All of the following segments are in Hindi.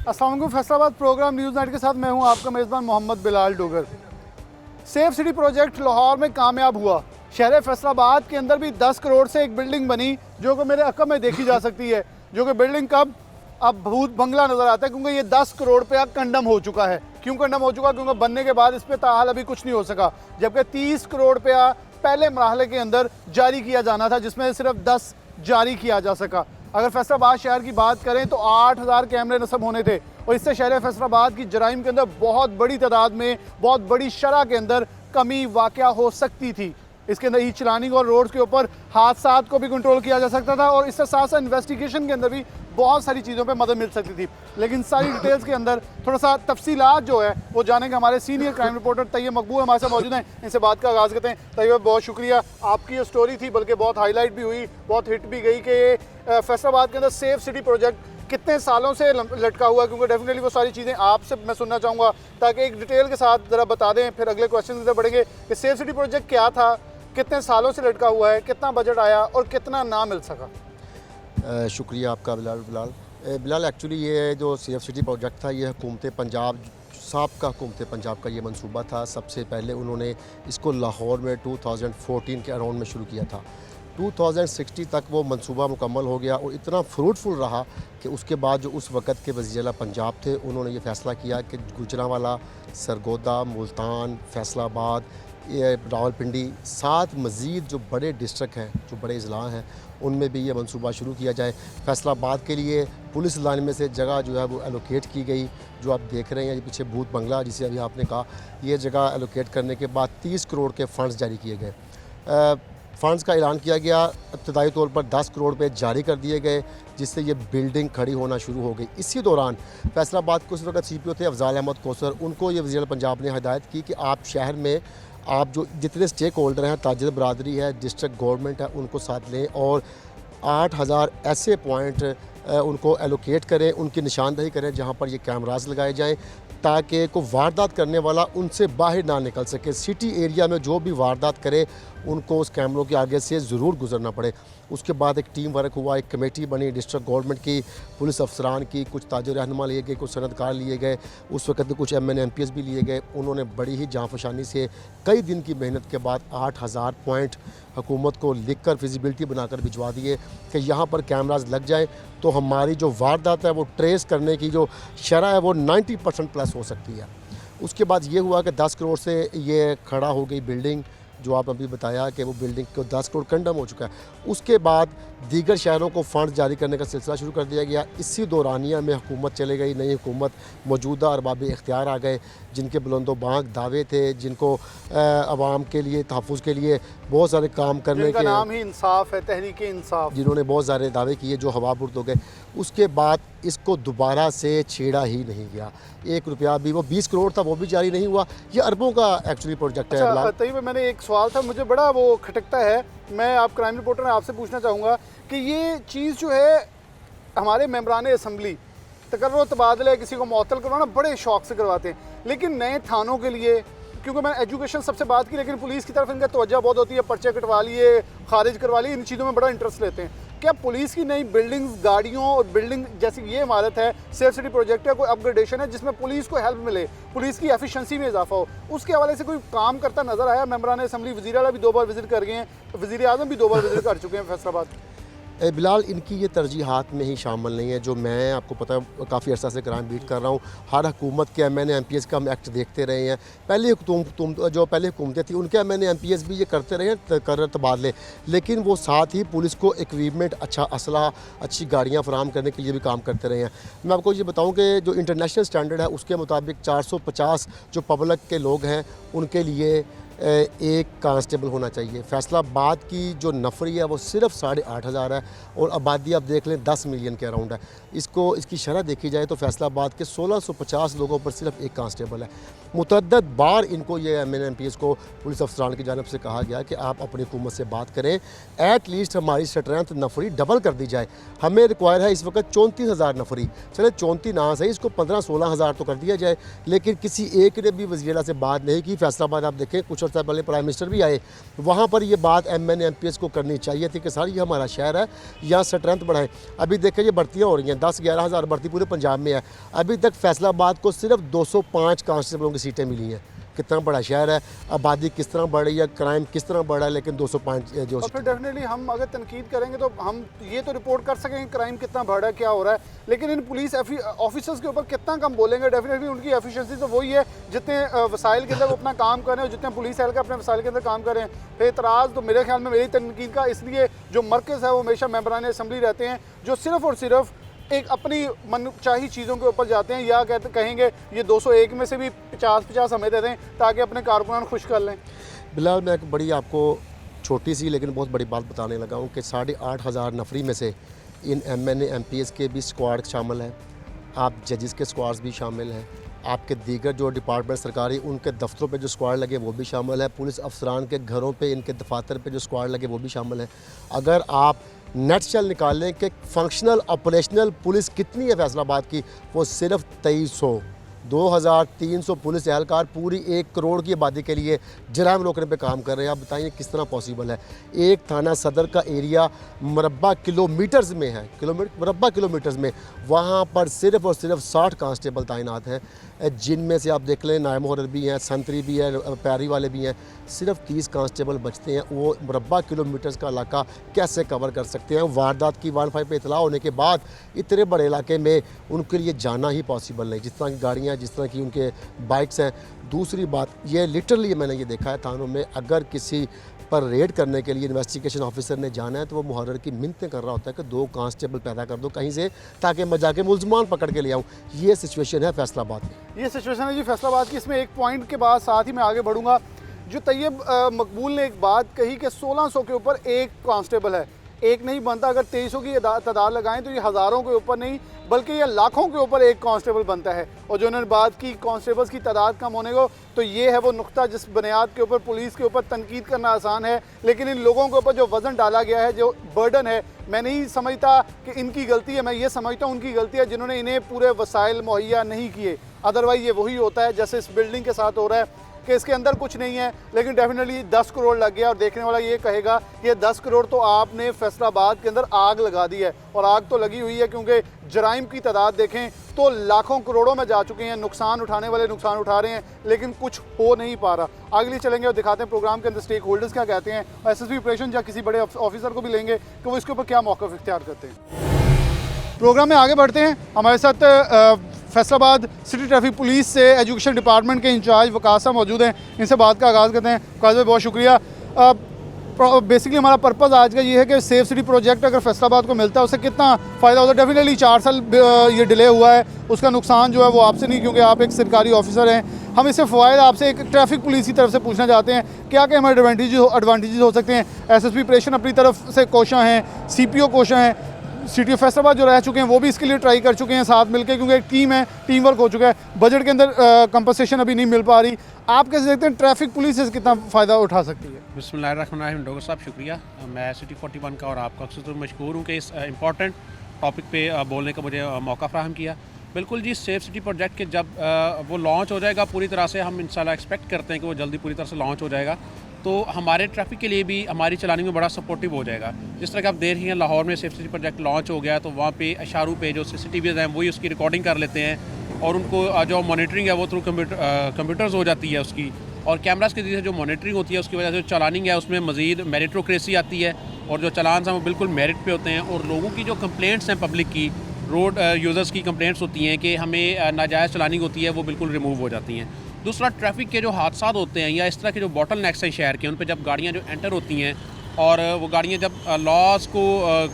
अस्सलाम वालेकुम। फैसलाबाद प्रोग्राम न्यूज़ नाइट के साथ मैं हूं आपका मेज़बान Mohammad Bilal Dogar. Safe city project Lahore में कामयाब हुआ। शहर फैसलाबाद के अंदर भी 10 करोड़ से एक बिल्डिंग बनी जो कि मेरे अक़ब में देखी जा सकती है, जो कि बिल्डिंग कब अब भूत बंगला नज़र आता है, क्योंकि ये 10 करोड़ पे कंडम हो चुका है। क्यों कंडम हो चुका? क्योंकि बनने के बाद इस पर ताहाल अभी कुछ नहीं हो सका, जबकि 30 करोड़ रुपया पहले मरहले के अंदर जारी किया जाना था, जिसमें सिर्फ 10 जारी किया जा सका। अगर फैसलाबाद शहर की बात करें तो 8000 कैमरे नस्ब होने थे और इससे शहर फैसलाबाद की जराइम के अंदर बहुत बड़ी तादाद में, बहुत बड़ी शरह के अंदर कमी वाक़या हो सकती थी। इसके अंदर ई चलानिंग और रोड्स के ऊपर हादसा को भी कंट्रोल किया जा सकता था और इससे साथ साथ इन्वेस्टिगेशन के अंदर भी बहुत सारी चीज़ों पे मदद मिल सकती थी। लेकिन सारी डिटेल्स के अंदर थोड़ा सा तफसीलात जो है वो जानेंगे हमारे सीनियर क्राइम रिपोर्टर तैयब मकबूल हमारे साथ मौजूद हैं। इनसे बात का आगाज़ करते हैं। तैयब, बहुत शुक्रिया। आपकी ये स्टोरी थी, बल्कि बहुत हाईलाइट भी हुई, बहुत हिट भी गई कि फैसलाबाद के अंदर सेफ सिटी प्रोजेक्ट कितने सालों से लटका हुआ है, क्योंकि डेफिनेटली वो सारी चीज़ें आपसे मैं सुनना चाहूँगा, ताकि एक डिटेल के साथ ज़रा बता दें, फिर अगले क्वेश्चन की तरफ बढ़ेंगे कि सेफ सिटी प्रोजेक्ट क्या था, कितने सालों से लटका हुआ है, कितना बजट आया और कितना ना मिल सका। शुक्रिया आपका बिलाल। एक्चुअली ये जो सेफ सिटी प्रोजेक्ट था, ये हुकूमत पंजाब, साबका हुकूमत पंजाब का ये मंसूबा था। सबसे पहले उन्होंने इसको लाहौर में 2014 के अराउंड में शुरू किया था। 2060 तक वो मंसूबा मुकम्मल हो गया और इतना फ्रूटफुल रहा कि उसके बाद जो उस वक़्त के वज़ीर-ए-आला पंजाब थे, उन्होंने ये फ़ैसला किया कि गुजरांवाला, सरगोदा, मुल्तान, फैसलाबाद, ये रावलपिंडी, 7 मज़ीद जो बड़े डिस्ट्रिक्ट हैं, जो बड़े अज़ला हैं, उनमें भी ये मंसूबा शुरू किया जाए। फैसलाबाद के लिए पुलिस लाइन में से जगह जो है वो एलोकेट की गई, जो आप देख रहे हैं ये पीछे भूत बंगला जिसे अभी आपने कहा, ये जगह एलोकेट करने के बाद 30 करोड़ के फ़ंड्स जारी किए गए। फ़ंड्स का ऐलान किया गया, इब्तदाई तौर पर 10 करोड़ रुपये जारी कर दिए गए, जिससे ये बिल्डिंग खड़ी होना शुरू हो गई। इसी दौरान फैसलाबाद को उस वक्त CPO थे अफजाल अहमद कौसर, उनको ये वज़ीर पंजाब ने हिदायत की कि आप शहर में आप जो जितने स्टेक होल्डर हैं, ताजिर बरादरी है, डिस्ट्रिक्ट गवर्नमेंट है, उनको साथ लें और 8000 ऐसे पॉइंट उनको एलोकेट करें, उनकी निशानदही करें जहाँ पर ये कैमरास लगाए जाएँ, ताकि कोई वारदात करने वाला उनसे बाहर ना निकल सके। सिटी एरिया में जो भी वारदात करे उनको उस कैमरों के आगे से ज़रूर गुजरना पड़े। उसके बाद एक टीम वर्क हुआ, एक कमेटी बनी डिस्ट्रिक्ट गवर्नमेंट की, पुलिस अफसरान की, कुछ ताजिर रहनुमा लिए गए, कुछ सनदकार लिए गए, उस वक्त कुछ MN MPs भी लिए गए। उन्होंने बड़ी ही जाँफशानी से कई दिन की मेहनत के बाद 8000 पॉइंट हुकूमत को लिख कर फिजिबिलिटी बनाकर भिजवा दिए कि यहाँ पर कैमराज लग जाए तो हमारी जो वारदात है वो ट्रेस करने की जो शरह है वो 90% प्लस हो सकती है। उसके बाद ये हुआ कि 10 करोड़ से ये खड़ा हो गई बिल्डिंग, जो आप अभी बताया कि वो बिल्डिंग को 10 करोड़ कंडम हो चुका है। उसके बाद दीगर शहरों को फ़ंड जारी करने का सिलसिला शुरू कर दिया गया। इसी दौरानिया में हुकूमत चले गई, नई हुकूमत, मौजूदा अरबाब इख्तियार आ गए, जिनके बुलंदोबांग दावे थे, जिनको आवाम के लिए तहफ़्फ़ुज़ के लिए बहुत सारे काम करने के, नाम ही इंसाफ है, तहरीक इंसाफ, जिन्होंने बहुत सारे दावे किए जो हवाबुर्द हो गए। उसके बाद इसको दोबारा से छेड़ा ही नहीं गया। 1 रुपया भी, वो 20 करोड़ था वो भी जारी नहीं हुआ। ये अरबों का एक्चुअली प्रोजेक्ट है। अच्छा तैयब, मैंने एक सवाल था, मुझे बड़ा वो खटकता है, मैं आप क्राइम रिपोर्टर हैं, आपसे पूछना चाहूँगा कि ये चीज़ जो है हमारे मेंबरान असम्बली तकर्रुर तबादले किसी को मुअत्तल करवाना बड़े शौक से करवाते हैं, लेकिन नए थानों के लिए, क्योंकि मैंने एजुकेशन सबसे बात की, लेकिन पुलिस की तरफ इनका तवज्जो बहुत होती है, पर्चे कटवा लिए, खारिज करवा लिए, इन चीज़ों में बड़ा इंटरेस्ट लेते हैं। क्या पुलिस की नई बिल्डिंग्स, गाड़ियों और बिल्डिंग जैसी ये इमारत है, सेफ सिटी प्रोजेक्ट का कोई अपग्रेडेशन है जिसमें पुलिस को हेल्प मिले, पुलिस की एफिशिएंसी में इजाफा हो, उसके हवाले से कोई काम करता नजर आया? मेंबरान असम्बली, वज़ीर-ए-आला भी 2 बार विजिट कर गए हैं, वज़ीर-ए-आज़म भी 2 बार विजिट कर चुके हैं फैसलाबाद। बिलाल, इनकी ये तरजीहात में ही शामिल नहीं है। जो मैं आपको पता है काफ़ी अर्सा से क्राइम बीट कर रहा हूँ, हर हुकूमत के MN MPs का हम एक्ट देखते रहे हैं। जो पहले हुकूमतें थी उनके MN MPs भी ये करते रहे हैं तकर्रुर तबादले, लेकिन वो साथ ही पुलिस को इक्विपमेंट, अच्छा असलहा, अच्छी गाड़ियाँ फराहम करने के लिए भी काम करते रहे हैं। मैं आपको ये बताऊँ कि जो इंटरनेशनल स्टैंडर्ड है उसके मुताबिक 450 जो पब्लिक के लोग हैं उनके लिए 1 कांस्टेबल होना चाहिए। फैसलाबाद की जो नफरी है वो सिर्फ 8500 है और आबादी आप देख लें 10 मिलियन के अराउंड है। इसकी शरह देखी जाए तो फैसलाबाद के 1650 लोगों पर सिर्फ 1 कांस्टेबल है। मुतअद्दद बार इनको ये MNMPS को पुलिस अफसरान की जानब से कहा गया कि आप अपनी हुकूमत से बात करें, एट लीस्ट हमारी स्ट्रेंथ नफरी डबल कर दी जाए। हमें रिक्वायर है इस वक्त 34,000 नफरी, चले 34 ना सही, इसको 15-16 हज़ार तो कर दिया जाए। लेकिन किसी एक ने भी वज़ीर आला से बात नहीं की। फैसलाबाद आप देखें, कुछ अर्सा पहले प्राइम मिनिस्टर भी आए, वहाँ पर ये बात MNMPS को करनी चाहिए थी कि सर ये हमारा शहर है, यहाँ स्ट्रेंथ बढ़ाएं। अभी देखें ये भर्तियाँ हो रही हैं, 10-11 हज़ार भर्ती पूरे पंजाब में है। अभी तक फैसलाबाद को सिर्फ 205 कांस्टेबलों की सीटें मिली हैं। कितना बड़ा शहर है, आबादी किस तरह बढ़ रही है, क्राइम किस तरह बढ़ रहा है, लेकिन 205 जो और फिर डेफिनेटली हम अगर तनकीद करेंगे तो हम ये तो रिपोर्ट कर सकेंगे क्राइम कितना बढ़ रहा है, क्या हो रहा है, लेकिन इन पुलिस ऑफिसर्स के ऊपर कितना कम बोलेंगे। डेफिनेटली उनकी एफिशिएंसी तो वही है, जितने वसाइल के अंदर वो अपना काम कर रहे हैं, जितने पुलिस एहलकार अपने वसाइल के अंदर काम कर रहे हैं। फिर एतराज़ तो मेरे ख्याल में मेरी तनकीद का इसलिए जो मरकज़ है वो हमेशा मेंबरान असम्बली रहते हैं, जो सिर्फ़ और सिर्फ एक अपनी मनचाही चीज़ों के ऊपर जाते हैं, या कहेंगे ये 201 में से भी 50-50 हमें दे दें ताकि अपने कारकुनान खुश कर लें। बिलाल, मैं एक बड़ी आपको छोटी सी लेकिन बहुत बड़ी बात बताने लगा हूँ कि 8,500 नफरी में से इन MNMPS के भी स्क्वाड शामिल है, आप जजेस के स्क्वाड्स भी शामिल हैं, आपके दीगर जो डिपार्टमेंट सरकारी उनके दफ्तरों पे जो स्क्वाड लगे वो भी शामिल है, पुलिस अफसरान के घरों पे इनके दफातर पे जो स्क्वाड लगे वो भी शामिल है। अगर आप नेट चल निकाल लें कि फंक्शनल ऑपरेशनल पुलिस कितनी है फैसलाबाद की, वो सिर्फ 2300, 2300 पुलिस एहलकार पूरी 1 करोड़ की आबादी के लिए जराइम रोकने पे काम कर रहे हैं। आप बताइए किस तरह पॉसिबल है। एक थाना सदर का एरिया मुरब्बा किलोमीटर्स में है, मुरब्बा किलोमीटर्स में, वहाँ पर सिर्फ और सिर्फ 60 कांस्टेबल तैनात हैं, जिनमें से आप देख लें नायब मुहर्रिर भी हैं, संतरी भी है, पैरी वाले भी हैं। सिर्फ 30 कांस्टेबल बचते हैं, वो मुरब्बा किलोमीटर्स का इलाका कैसे कवर कर सकते हैं। वारदात की 1-5 पे इतला होने के बाद इतने बड़े इलाके में उनके लिए जाना ही पॉसिबल नहीं, जिस तरह की गाड़ियाँ, जिस तरह की उनके बाइक्स हैं। दूसरी बात ये लिटरली मैंने ये देखा है थानों में, अगर किसी पर रेड करने के लिए इन्वेस्टिगेशन ऑफिसर ने जाना है तो वो मुहर्रिर की मिन्नतें कर रहा होता है कि 2 कांस्टेबल पैदा कर दो कहीं से, ताकि मैं जाके मुलजमान पकड़ के ले आऊँ। ये सिचुएशन है फैसलाबाद में। ये सिचुएशन है जी फैसलाबाद की। इसमें एक पॉइंट के बाद साथ ही मैं आगे बढ़ूंगा। जो तैयब मकबूल ने एक बात कही कि 1600 के ऊपर एक कांस्टेबल है, एक नहीं बनता। अगर 2300 की तादाद लगाएं तो ये हज़ारों के ऊपर नहीं बल्कि ये लाखों के ऊपर एक कांस्टेबल बनता है। और जो उन्होंने बात की कांस्टेबल्स की तादाद कम होने को, तो ये है वो नुक्ता जिस बुनियाद के ऊपर पुलिस के ऊपर तनकीद करना आसान है, लेकिन इन लोगों के ऊपर जो वज़न डाला गया है, जो बर्डन है, मैं नहीं समझता कि इनकी गलती है, मैं ये समझता हूँ उनकी गलती है जिन्होंने इन्हें पूरे वसाइल मुहैया नहीं किए। अदरवाइज़ ये वही होता है जैसे इस बिल्डिंग के साथ हो रहा है कि इसके अंदर कुछ नहीं है, लेकिन डेफिनेटली 10 करोड़ लग गया और देखने वाला ये कहेगा कि 10 करोड़ तो आपने फैसलाबाद के अंदर आग लगा दी है। और आग तो लगी हुई है क्योंकि जराइम की तादाद देखें तो लाखों करोड़ों में जा चुके हैं, नुकसान उठाने वाले नुकसान उठा रहे हैं, लेकिन कुछ हो नहीं पा रहा। आगे चलेंगे और दिखाते हैं प्रोग्राम के अंदर स्टेक होल्डर्स क्या कहते हैं, SSB ऑपरेशन या किसी बड़े ऑफिसर को भी लेंगे कि वो इसके ऊपर क्या मौक़िफ़ इख्तियार करते हैं। प्रोग्राम में आगे बढ़ते हैं। हमारे साथ फैसलाबाद सिटी ट्रैफिक पुलिस से एजुकेशन डिपार्टमेंट के इंचार्ज वकास साहब मौजूद हैं, इनसे बात का आगाज़ करते हैं। वकास भाई बहुत शुक्रिया। बेसिकली हमारा पर्पज़ आज का ये है कि सेफ सिटी प्रोजेक्ट अगर फैसलाबाद को मिलता है उससे कितना फ़ायदा होता है। डेफिनेटली 4 साल ये डिले हुआ है, उसका नुकसान जो है वो आपसे नहीं, क्योंकि आप एक सरकारी ऑफिसर हैं। हम इससे फ़वायद आपसे एक ट्रैफिक पुलिस की तरफ से पूछना चाहते हैं, क्या क्या हमारे एडवांटेजेस हो सकते हैं। SSB ऑपरेशन अपनी तरफ से कोशां हैं, CPO कोशां हैं, सिटी ऑफ फैसलाबाद जो रह चुके हैं वो भी इसके लिए ट्राई कर चुके हैं साथ मिलकर, क्योंकि एक टीम है, टीम वर्क हो चुका है। बजट के अंदर कंपनसेशन अभी नहीं मिल पा रही। आप कैसे देखते हैं ट्रैफिक पुलिस से कितना फ़ायदा उठा सकती है? बिस्मिल्लाहिर्रहमानिर्रहीम। डॉक्टर साहब शुक्रिया, मैं सिटी 41 का और आपका अक्सर मशहूर हूँ कि इस इम्पॉर्टेंट टॉपिक पे बोलने का मुझे मौका फ़राहम किया। बिल्कुल जी, सेफ सिटी प्रोजेक्ट के जब वो लॉन्च हो जाएगा पूरी तरह से, हम इंशाल्लाह एक्सपेक्ट करते हैं कि वो जल्दी पूरी तरह से लॉन्च हो जाएगा, तो हमारे ट्रैफिक के लिए भी हमारी चलाने में बड़ा सपोर्टिव हो जाएगा। जिस तरह कि आप देख रही हैं लाहौर में सेफ सिटी प्रोजेक्ट लॉन्च हो गया, तो वहाँ पे इशारों पे जो CCTVs हैं वही उसकी रिकॉर्डिंग कर लेते हैं और उनको जो मॉनिटरिंग है वो थ्रू कंप्यूटर्स हो जाती है उसकी, और कैमरास के जरिए जो मॉनिटरिंग होती है उसकी वजह से जो चलानिंग है उसमें मज़ीद मेरिटोक्रेसी आती है और जो चलान हैं वो बिल्कुल मेरिट पे होते हैं। और लोगों की जो कंप्लेंट्स हैं पब्लिक की, रोड यूज़र्स की कंप्लेंट्स होती हैं कि हमें नाजायज़ चलानिंग होती है, वो बिल्कुल रिमूव हो जाती हैं। दूसरा, ट्रैफिक के जो हादसा होते हैं या इस तरह के जो बॉटल नेक्स हैं शहर के, उन पे जब गाड़ियाँ जो एंटर होती हैं और वो गाड़ियाँ जब लॉज को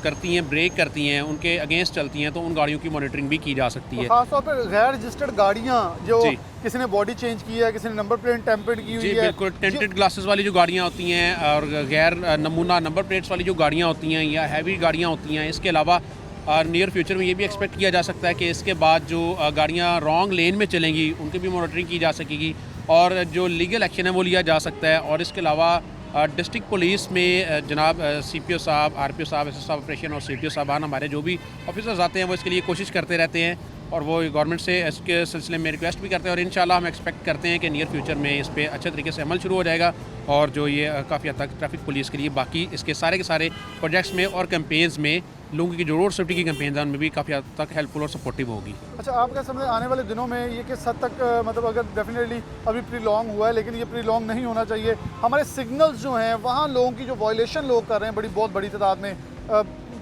करती हैं, ब्रेक करती हैं, उनके अगेंस्ट चलती हैं, तो उन गाड़ियों की मॉनिटरिंग भी की जा सकती है। खासतौर पर गैर रजिस्टर्ड गाड़ियाँ जो किसी ने बॉडी चेंज की है, किसी ने नंबर प्लेट टेम्पर्ड की हुई है, बिल्कुल टेंटेड ग्लासेस वाली जो गाड़ियाँ होती हैं और गैर नमूना नंबर प्लेट्स वाली जो गाड़ियाँ होती हैं या हैवी गाड़ियाँ होती हैं, इसके अलावा नियर फ्यूचर में ये भी एक्सपेक्ट किया जा सकता है कि इसके बाद जो गाड़ियाँ रॉन्ग लेन में चलेंगी उनकी भी मॉनिटरिंग की जा सकेगी और जो लीगल एक्शन है वो लिया जा सकता है। और इसके अलावा डिस्ट्रिक्ट पुलिस में जनाब CPO साहब, RPO साहब, SS साहब ऑपरेशन और CTO साहबान हमारे जो भी ऑफिसर्स आते हैं वो इसके लिए कोशिश करते रहते हैं और वो गवर्नमेंट से इसके सिलसिले में रिक्वेस्ट भी करते हैं और इंशाल्लाह हम एक्सपेक्ट करते हैं कि नियर फ्यूचर में इस पर अच्छे तरीके से अमल शुरू हो जाएगा और जो ये काफ़ी हद तक ट्रैफिक पुलिस के लिए बाकी इसके सारे के सारे प्रोजेक्ट्स में और कैंपेन्स में लोगों की जो रोड सेफ्टी की कैंपेन्स हैं उनमें भी काफ़ी हद तक हेल्पफुल और सपोर्टिव होगी। अच्छा, आप क्या समझते हैं आने वाले दिनों में ये किस हद तक मतलब अगर डेफिनेटली अभी प्री लॉन्ग हुआ है लेकिन ये प्री लॉन्ग नहीं होना चाहिए, हमारे सिग्नल्स जो हैं वहाँ लोगों की जो वायलेशन लोग कर रहे हैं बहुत बड़ी तादाद में,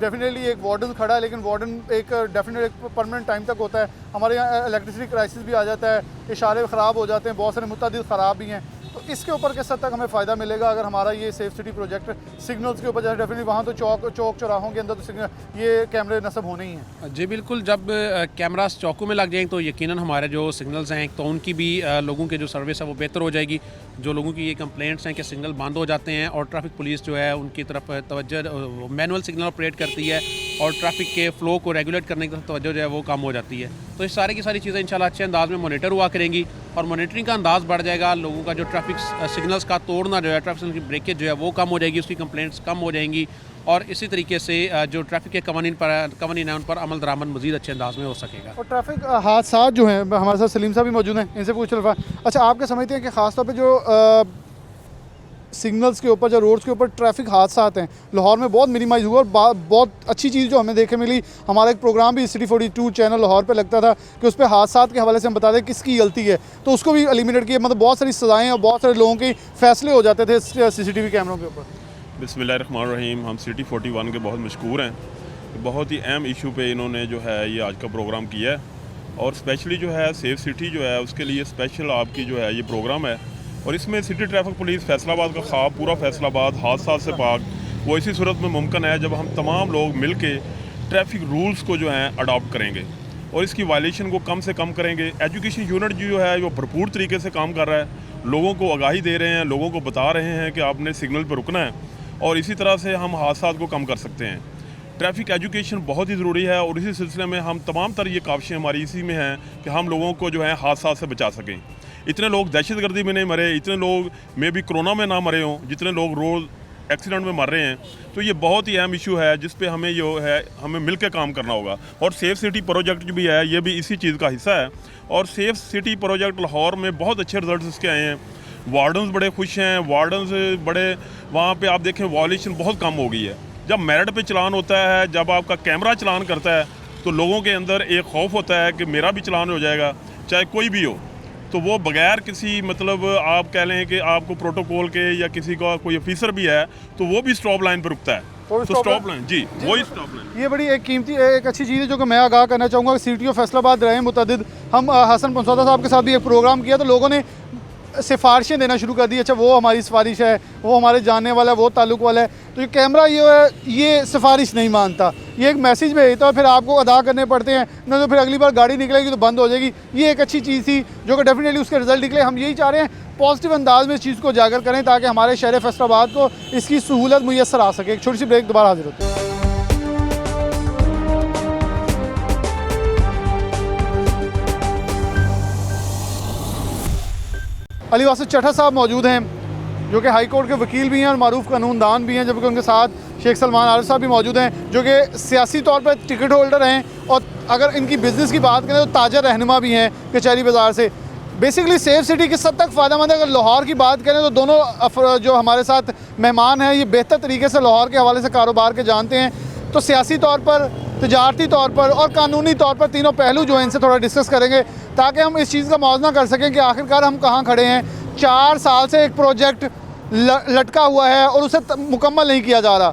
डेफिनेटली एक वार्डन खड़ा है लेकिन वार्डन एक डेफिनेट एक परमानेंट टाइम तक होता है। हमारे यहाँ इलेक्ट्रिसिटी क्राइसिस भी आ जाता है, इशारे ख़राब हो जाते हैं, बहुत सारे मुतअद्दिद ख़राब भी हैं। तो इसके ऊपर किस हद तक हमें फ़ायदा मिलेगा अगर हमारा ये सेफ सिटी प्रोजेक्ट सिग्नल्स के ऊपर, जैसे डेफिनेटली वहाँ तो चौक चौराहों के अंदर तो सिग्नल ये कैमरे नस्ब होने ही हैं। जी बिल्कुल, जब कैमरास चौकों में लग जाएंगे तो यकीनन हमारे जो सिग्नल्स हैं तो उनकी भी लोगों के जो सर्विस है वो बेहतर हो जाएगी। जो लोगों की ये कंप्लेंट्स हैं कि सिग्नल बंद हो जाते हैं और ट्रैफिक पुलिस जो है उनकी तरफ तवज्जो मैनुअल सिग्नल ऑपरेट करती है और ट्रैफिक के फ़्लो को रेगुलेट करने की तवज्जो जो है वो कम हो जाती है। तो इस सारी की सारी चीज़ें इंशाल्लाह अच्छे अंदाज में मॉनिटर हुआ करेंगी और मॉनिटरिंग का अंदाज़ बढ़ जाएगा। लोगों का जो ट्रैफिक सिग्नल्स का तोड़ना जो है, ट्रैफिक सिग्नल की ब्रेकेज जो है वो कम हो जाएगी, उसकी कंप्लेंट्स कम हो जाएंगी और इसी तरीके से जो ट्रैफिक के कवानीन है उन पर अमल दरामद मज़ीद अच्छे अंदाज में हो सकेगा। और ट्रैफिक हादसा जो हैं, हमारे साथ सलीम साहब भी मौजूद हैं, इनसे पूछ रहा। अच्छा, आप क्या समझते हैं कि ख़ासतौर पर जो सिग्नल्स के ऊपर, जो रोड्स के ऊपर ट्रैफिक हादसा आते हैं लाहौर में बहुत मिनिमाइज़ हुआ और बहुत अच्छी चीज़ जो हमें देखने मिली, हमारा एक प्रोग्राम भी City 42 चैनल लाहौर पे लगता था कि उस पर हादसा के हवाले से हम बता दें किसकी गलती है, तो उसको भी एलिमिनेट किया। मतलब बहुत सारी सज़ाएँ और बहुत सारे लोगों के फैसले हो जाते थे CCTV कैमरों के ऊपर। बिस्मिल्लाहिर्रहमानिर्रहीम। हम City 41 के बहुत मशहूर हैं। बहुत ही अहम इशू पे इन्होंने जो है ये आज का प्रोग्राम किया है और स्पेशली जो है सेफ सिटी जो है उसके लिए स्पेशल आपकी जो है ये प्रोग्राम है और इसमें सिटी ट्रैफिक पुलिस फैसलाबाद का ख्वाब, पूरा फैसलाबाद हादसा से पाक, वो इसी सूरत में मुमकिन है जब हम तमाम लोग मिल के ट्रैफिक रूल्स को जो हैं अडॉप्ट करेंगे और इसकी वायलेशन को कम से कम करेंगे। एजुकेशन यूनिट जो है वो भरपूर तरीके से काम कर रहा है, लोगों को आगाही दे रहे हैं, लोगों को बता रहे हैं कि आपने सिग्नल पर रुकना है और इसी तरह से हम हादसा को कम कर सकते हैं। ट्रैफिक एजुकेशन बहुत ही ज़रूरी है और इसी सिलसिले में हम तमाम तरह ये काविशें हमारी इसी में हैं कि हम लोगों को जो है हादसा से बचा सकें। इतने लोग दहशतगर्दी में नहीं मरे, इतने लोग में भी कोरोना में ना मरे हों जितने लोग रोज़ एक्सीडेंट में मर रहे हैं। तो ये बहुत ही अहम इशू है जिस पे हमें जो है हमें मिल के काम करना होगा और सेफ सिटी प्रोजेक्ट जो भी है ये भी इसी चीज़ का हिस्सा है और सेफ सिटी प्रोजेक्ट लाहौर में बहुत अच्छे रिजल्ट इसके आए हैं। वार्डन्स बड़े खुश हैं, वार्डन्स बड़े वहाँ पे आप देखें वायलेशन बहुत कम हो गई है। जब मेरिट पे चलान होता है, जब आपका कैमरा चलान करता है तो लोगों के अंदर एक खौफ होता है कि मेरा भी चलान हो जाएगा, चाहे कोई भी हो, तो वो बगैर किसी मतलब आप कह लें कि आपको प्रोटोकॉल के या किसी का कोई ऑफिसर भी है तो वो भी स्टॉप लाइन पर रुकता है। तो स्टॉप लाइन जी वही स्टॉप लाइन, ये बड़ी एक कीमती एक अच्छी चीज़ है जो कि मैं आगाह करना चाहूँगा। CTO फैसलाबाद रहे मुतअद्दिद, हम हसन पंसौदा साहब के साथ भी एक प्रोग्राम किया तो लोगों ने सिफारिशें देना शुरू कर दी। अच्छा, वो हमारी सिफारिश है, वो हमारे जानने वाला है, वो ताल्लुक़ वाला है, तो ये कैमरा ये सिफारिश नहीं मानता, ये एक मैसेज भेजता है, फिर आपको अदा करने पड़ते हैं, न तो फिर अगली बार गाड़ी निकलेगी तो बंद हो जाएगी। ये एक अच्छी चीज़ थी जो कि डेफिनेटली उसके रिजल्ट निकले। हम यही चाह रहे हैं पॉजिटिव अंदाज में इस चीज़ को उजागर करें ताकि हमारे शहर फैसलाबाद को इसकी सहूलत मुयसर आ सके। एक छोटी सी ब्रेक, दोबारा हाजिर होते हैं। अली वासिफ चट्टा साहब मौजूद हैं जो कि हाई कोर्ट के वकील भी हैं और मारूफ कानूनदान भी हैं, जबकि उनके साथ शेख सलमान आरिफ साहब भी मौजूद हैं जो कि सियासी तौर पर टिकट होल्डर हैं और अगर इनकी बिज़नेस की बात करें तो ताजर रहनुमा भी हैं कचहरी बाज़ार से। बेसिकली सेफ सिटी किस हद तक फ़ायदेमंद है। अगर लाहौर की बात करें तो दोनों जो हमारे साथ मेहमान हैं ये बेहतर तरीके से लाहौर के हवाले से कारोबार के जानते हैं, तो सियासी तौर पर, तजारती तौर पर और कानूनी तौर पर तीनों पहलू जो हैं इनसे थोड़ा डिस्कस करेंगे ताकि हम इस चीज़ का मुआवजा कर सकें कि आखिरकार हम कहाँ खड़े हैं। 4 साल से एक प्रोजेक्ट लटका हुआ है और उसे मुकम्मल नहीं किया जा रहा।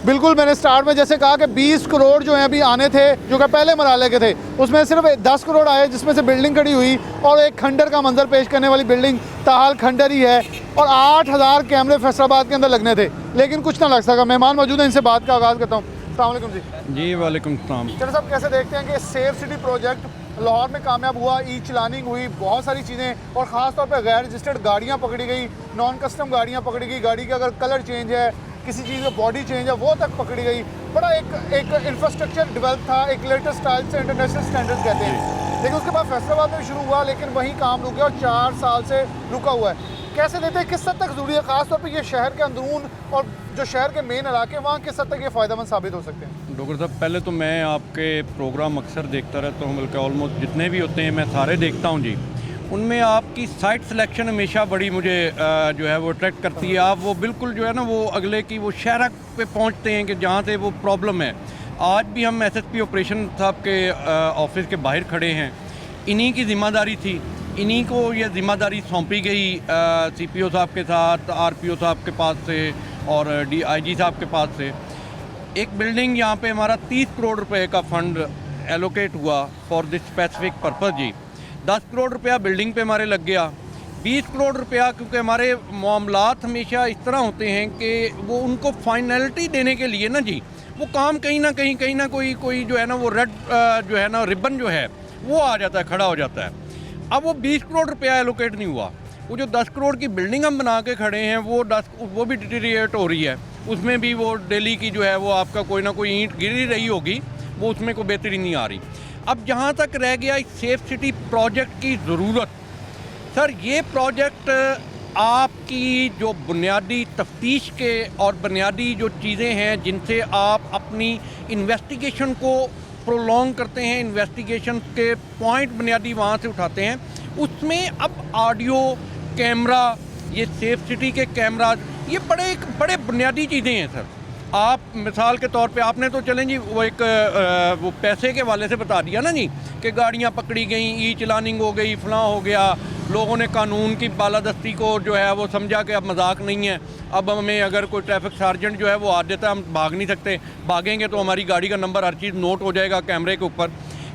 बिल्कुल मैंने स्टार्ट में जैसे कहा कि 20 करोड़ जो हैं अभी आने थे जो कि पहले मराले के थे, उसमें सिर्फ 10 करोड़ आए जिसमें से बिल्डिंग खड़ी हुई और एक खंडर का मंजर पेश करने वाली बिल्डिंग ताहाल खंडर ही है और 8000 कैमरे फैसलाबाद के अंदर लगने थे लेकिन कुछ ना लग सका। मेहमान मौजूद हैं, इनसे बात का आगाज़ करता हूँ। अस्सलाम वालेकुम जी। वालेकुम सलाम। चलो साहब, कैसे देखते हैं कि सेफ सिटी प्रोजेक्ट लाहौर में कामयाब हुआ, ई चलानिंग हुई, बहुत सारी चीज़ें और ख़ास तौर पर गैर रजिस्टर्ड गाड़ियाँ पकड़ी गई, नॉन कस्टम गाड़ियाँ पकड़ी गई, गाड़ी का अगर कलर चेंज है, किसी चीज़ का बॉडी चेंज है वो तक पकड़ी गई। बड़ा एक इंफ्रास्ट्रक्चर डेवलप था, एक लेटेस्ट स्टाइल से इंटरनेशनल स्टैंडर्ड्स कहते हैं, लेकिन उसके बाद फैसलाबाद में भी शुरू हुआ, लेकिन वहीं काम रुक गया और 4 साल से रुका हुआ है। कैसे लेते हैं, किस हद तक ज़रूरी है, ख़ासतौर पर ये शहर के अंदरून और जो शहर के मेन इलाके वहाँ किस हद तक ये फ़ायदेमंद साबित हो सकते हैं? डॉक्टर साहब, पहले तो मैं आपके प्रोग्राम अक्सर देखता रहता हूँ, बल्कि ऑलमोस्ट जितने भी होते हैं मैं सारे देखता हूँ जी। उनमें आपकी साइट सिलेक्शन हमेशा बड़ी मुझे जो है वो अट्रैक्ट करती है। आप वो बिल्कुल जो है ना वो अगले की वो शहर पे पहुँचते हैं कि जहाँ से वो प्रॉब्लम है। आज भी हम एसएसपी ऑपरेशन साहब के ऑफिस के बाहर खड़े हैं, इन्हीं की ज़िम्मेदारी थी, इन्हीं को ये ज़िम्मेदारी सौंपी गई सीपीओ साहब के साथ, आरपीओ साहब के पास से और डीआईजी साहब के पास से। एक बिल्डिंग यहाँ पे हमारा 30 करोड़ रुपए का फंड एलोकेट हुआ फॉर दिस स्पेसिफिक पर्पज़ जी। 10 करोड़ रुपया बिल्डिंग पे हमारे लग गया, 20 करोड़ रुपया, क्योंकि हमारे मामलात हमेशा इस तरह होते हैं कि वो उनको फाइनलिटी देने के लिए ना जी, वो काम कहीं ना कोई जो है ना वो रेड जो है ना रिबन जो है वो आ जाता है, खड़ा हो जाता है। अब वो 20 करोड़ रुपया एलोकेट नहीं हुआ। वो जो 10 करोड़ की बिल्डिंग हम बना के खड़े हैं वो भी डिटीरिएट हो रही है, उसमें भी वो डेली की जो है वो आपका कोई ना कोई ईंट गिर ही रही होगी, वो उसमें कोई बेहतरी नहीं आ रही। अब जहाँ तक रह गया इस सेफ सिटी प्रोजेक्ट की ज़रूरत, सर ये प्रोजेक्ट आपकी जो बुनियादी तफ्तीश के और बुनियादी जो चीज़ें हैं जिनसे आप अपनी इन्वेस्टिगेशन को प्रोलॉन्ग करते हैं, इन्वेस्टिगेशन के पॉइंट बुनियादी वहाँ से उठाते हैं, उसमें अब ऑडियो कैमरा, ये सेफ सिटी के कैमरा, ये बड़े बुनियादी चीज़ें हैं सर। आप मिसाल के तौर पे आपने तो चलें जी वो पैसे के वाले से बता दिया ना जी कि गाड़ियाँ पकड़ी गई, ई चलानिंग हो गई, फलां हो गया, लोगों ने कानून की बालादस्ती को जो है वो समझा कि अब मजाक नहीं है। अब हमें अगर कोई ट्रैफिक सार्जेंट जो है वो आ देता है, हम भाग नहीं सकते, भागेंगे तो हमारी गाड़ी का नंबर हर चीज़ नोट हो जाएगा कैमरे के ऊपर।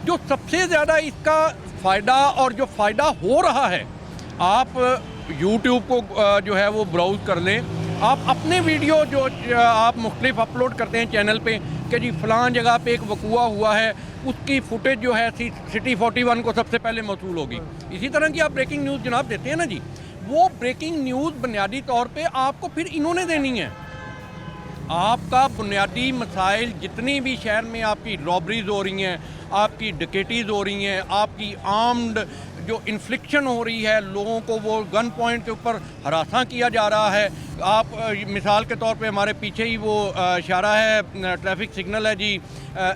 जो सबसे ज़्यादा इसका फ़ायदा और जो फ़ायदा हो रहा है, आप यूट्यूब को जो है वो ब्राउज़ कर लें, आप अपने वीडियो जो आप मुख्तलिफ अपलोड करते हैं चैनल पे कि जी फ़लाँ जगह पे एक वक़ूआ हुआ है, उसकी फुटेज जो है सिटी 41 को सबसे पहले मौसूल होगी। इसी तरह की आप ब्रेकिंग न्यूज़ जनाब देते हैं ना जी, वो ब्रेकिंग न्यूज़ बुनियादी तौर पे आपको फिर इन्होंने देनी है। आपका बुनियादी मसाइल जितनी भी शहर में आपकी रॉबरीज हो रही हैं, आपकी डकैतीज़ हो रही हैं, आपकी आर्म्ड जो इन्फ्लिक्शन हो रही है, लोगों को वो गन पॉइंट के ऊपर हरासा किया जा रहा है। आप मिसाल के तौर पे हमारे पीछे ही वो इशारा है, ट्रैफिक सिग्नल है जी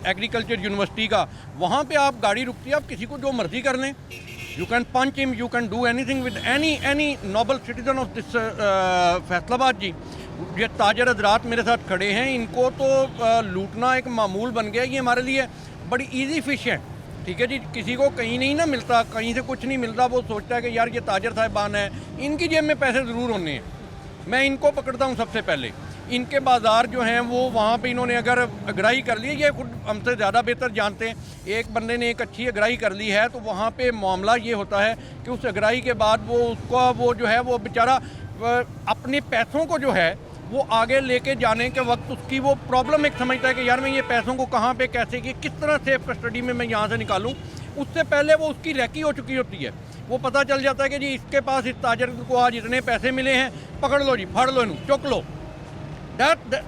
एग्रीकल्चर यूनिवर्सिटी का, वहाँ पे आप गाड़ी रुकती है, आप किसी को जो मर्ज़ी कर लें, you can punch him, you can do anything with any noble citizen of this Faisalabad ji. ये ताजर हजरात मेरे साथ खड़े हैं, इनको तो लूटना एक मामूल बन गया, ये हमारे लिए बड़ी ईजी फिश है। ठीक है जी, किसी को कहीं नहीं ना मिलता, कहीं से कुछ नहीं मिलता, वो सोचता है कि यार ये ताजर साहिबान है, इनकी जेब में पैसे ज़रूर होने हैं, मैं इनको पकड़ता हूँ सबसे पहले। इनके बाज़ार जो हैं वो वहाँ पे इन्होंने अगर अगराई कर ली, ये खुद हमसे ज़्यादा बेहतर जानते हैं, एक बंदे ने एक अच्छी अगराई कर ली है तो वहाँ पे मामला ये होता है कि उस अगराई के बाद वो उसका वो जो है वो बेचारा अपने पैसों को जो है वो आगे लेके जाने के वक्त उसकी वो प्रॉब्लम एक समझता है कि यार मैं ये पैसों को कहाँ पे कैसे कि किस तरह सेफ कस्टडी में मैं यहाँ से निकालूं। उससे पहले वो उसकी रैकी हो चुकी होती है, वो पता चल जाता है कि जी इसके पास इस ताजर को आज इतने पैसे मिले हैं, पकड़ लो जी, फाड़ लो इन्हें, चुक लो।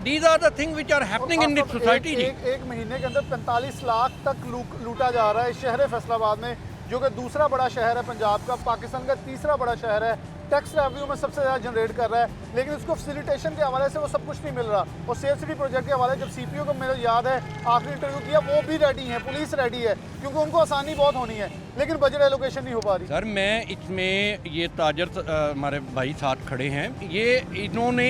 These are the things which are happening in this society। एक महीने के अंदर 45 लाख तक लूटा जा रहा है शहर फैसलाबाद में, जो कि दूसरा बड़ा शहर है पंजाब का, पाकिस्तान का तीसरा बड़ा शहर है, टैक्स रेवेन्यू में सबसे ज़्यादा जनरेट कर रहा है, लेकिन उसको फैसिलिटेशन के हवाले से वो सब कुछ नहीं मिल रहा। और सेफ सिटी प्रोजेक्ट के हवाले जब सीपीओ को मेरे याद है आखिरी इंटरव्यू किया, वो भी रेडी है, पुलिस रेडी है, क्योंकि उनको आसानी बहुत होनी है, लेकिन बजट एलोकेशन नहीं हो पा रही। सर मैं इसमें ये ताजर हमारे भाई साथ खड़े हैं, ये इन्होंने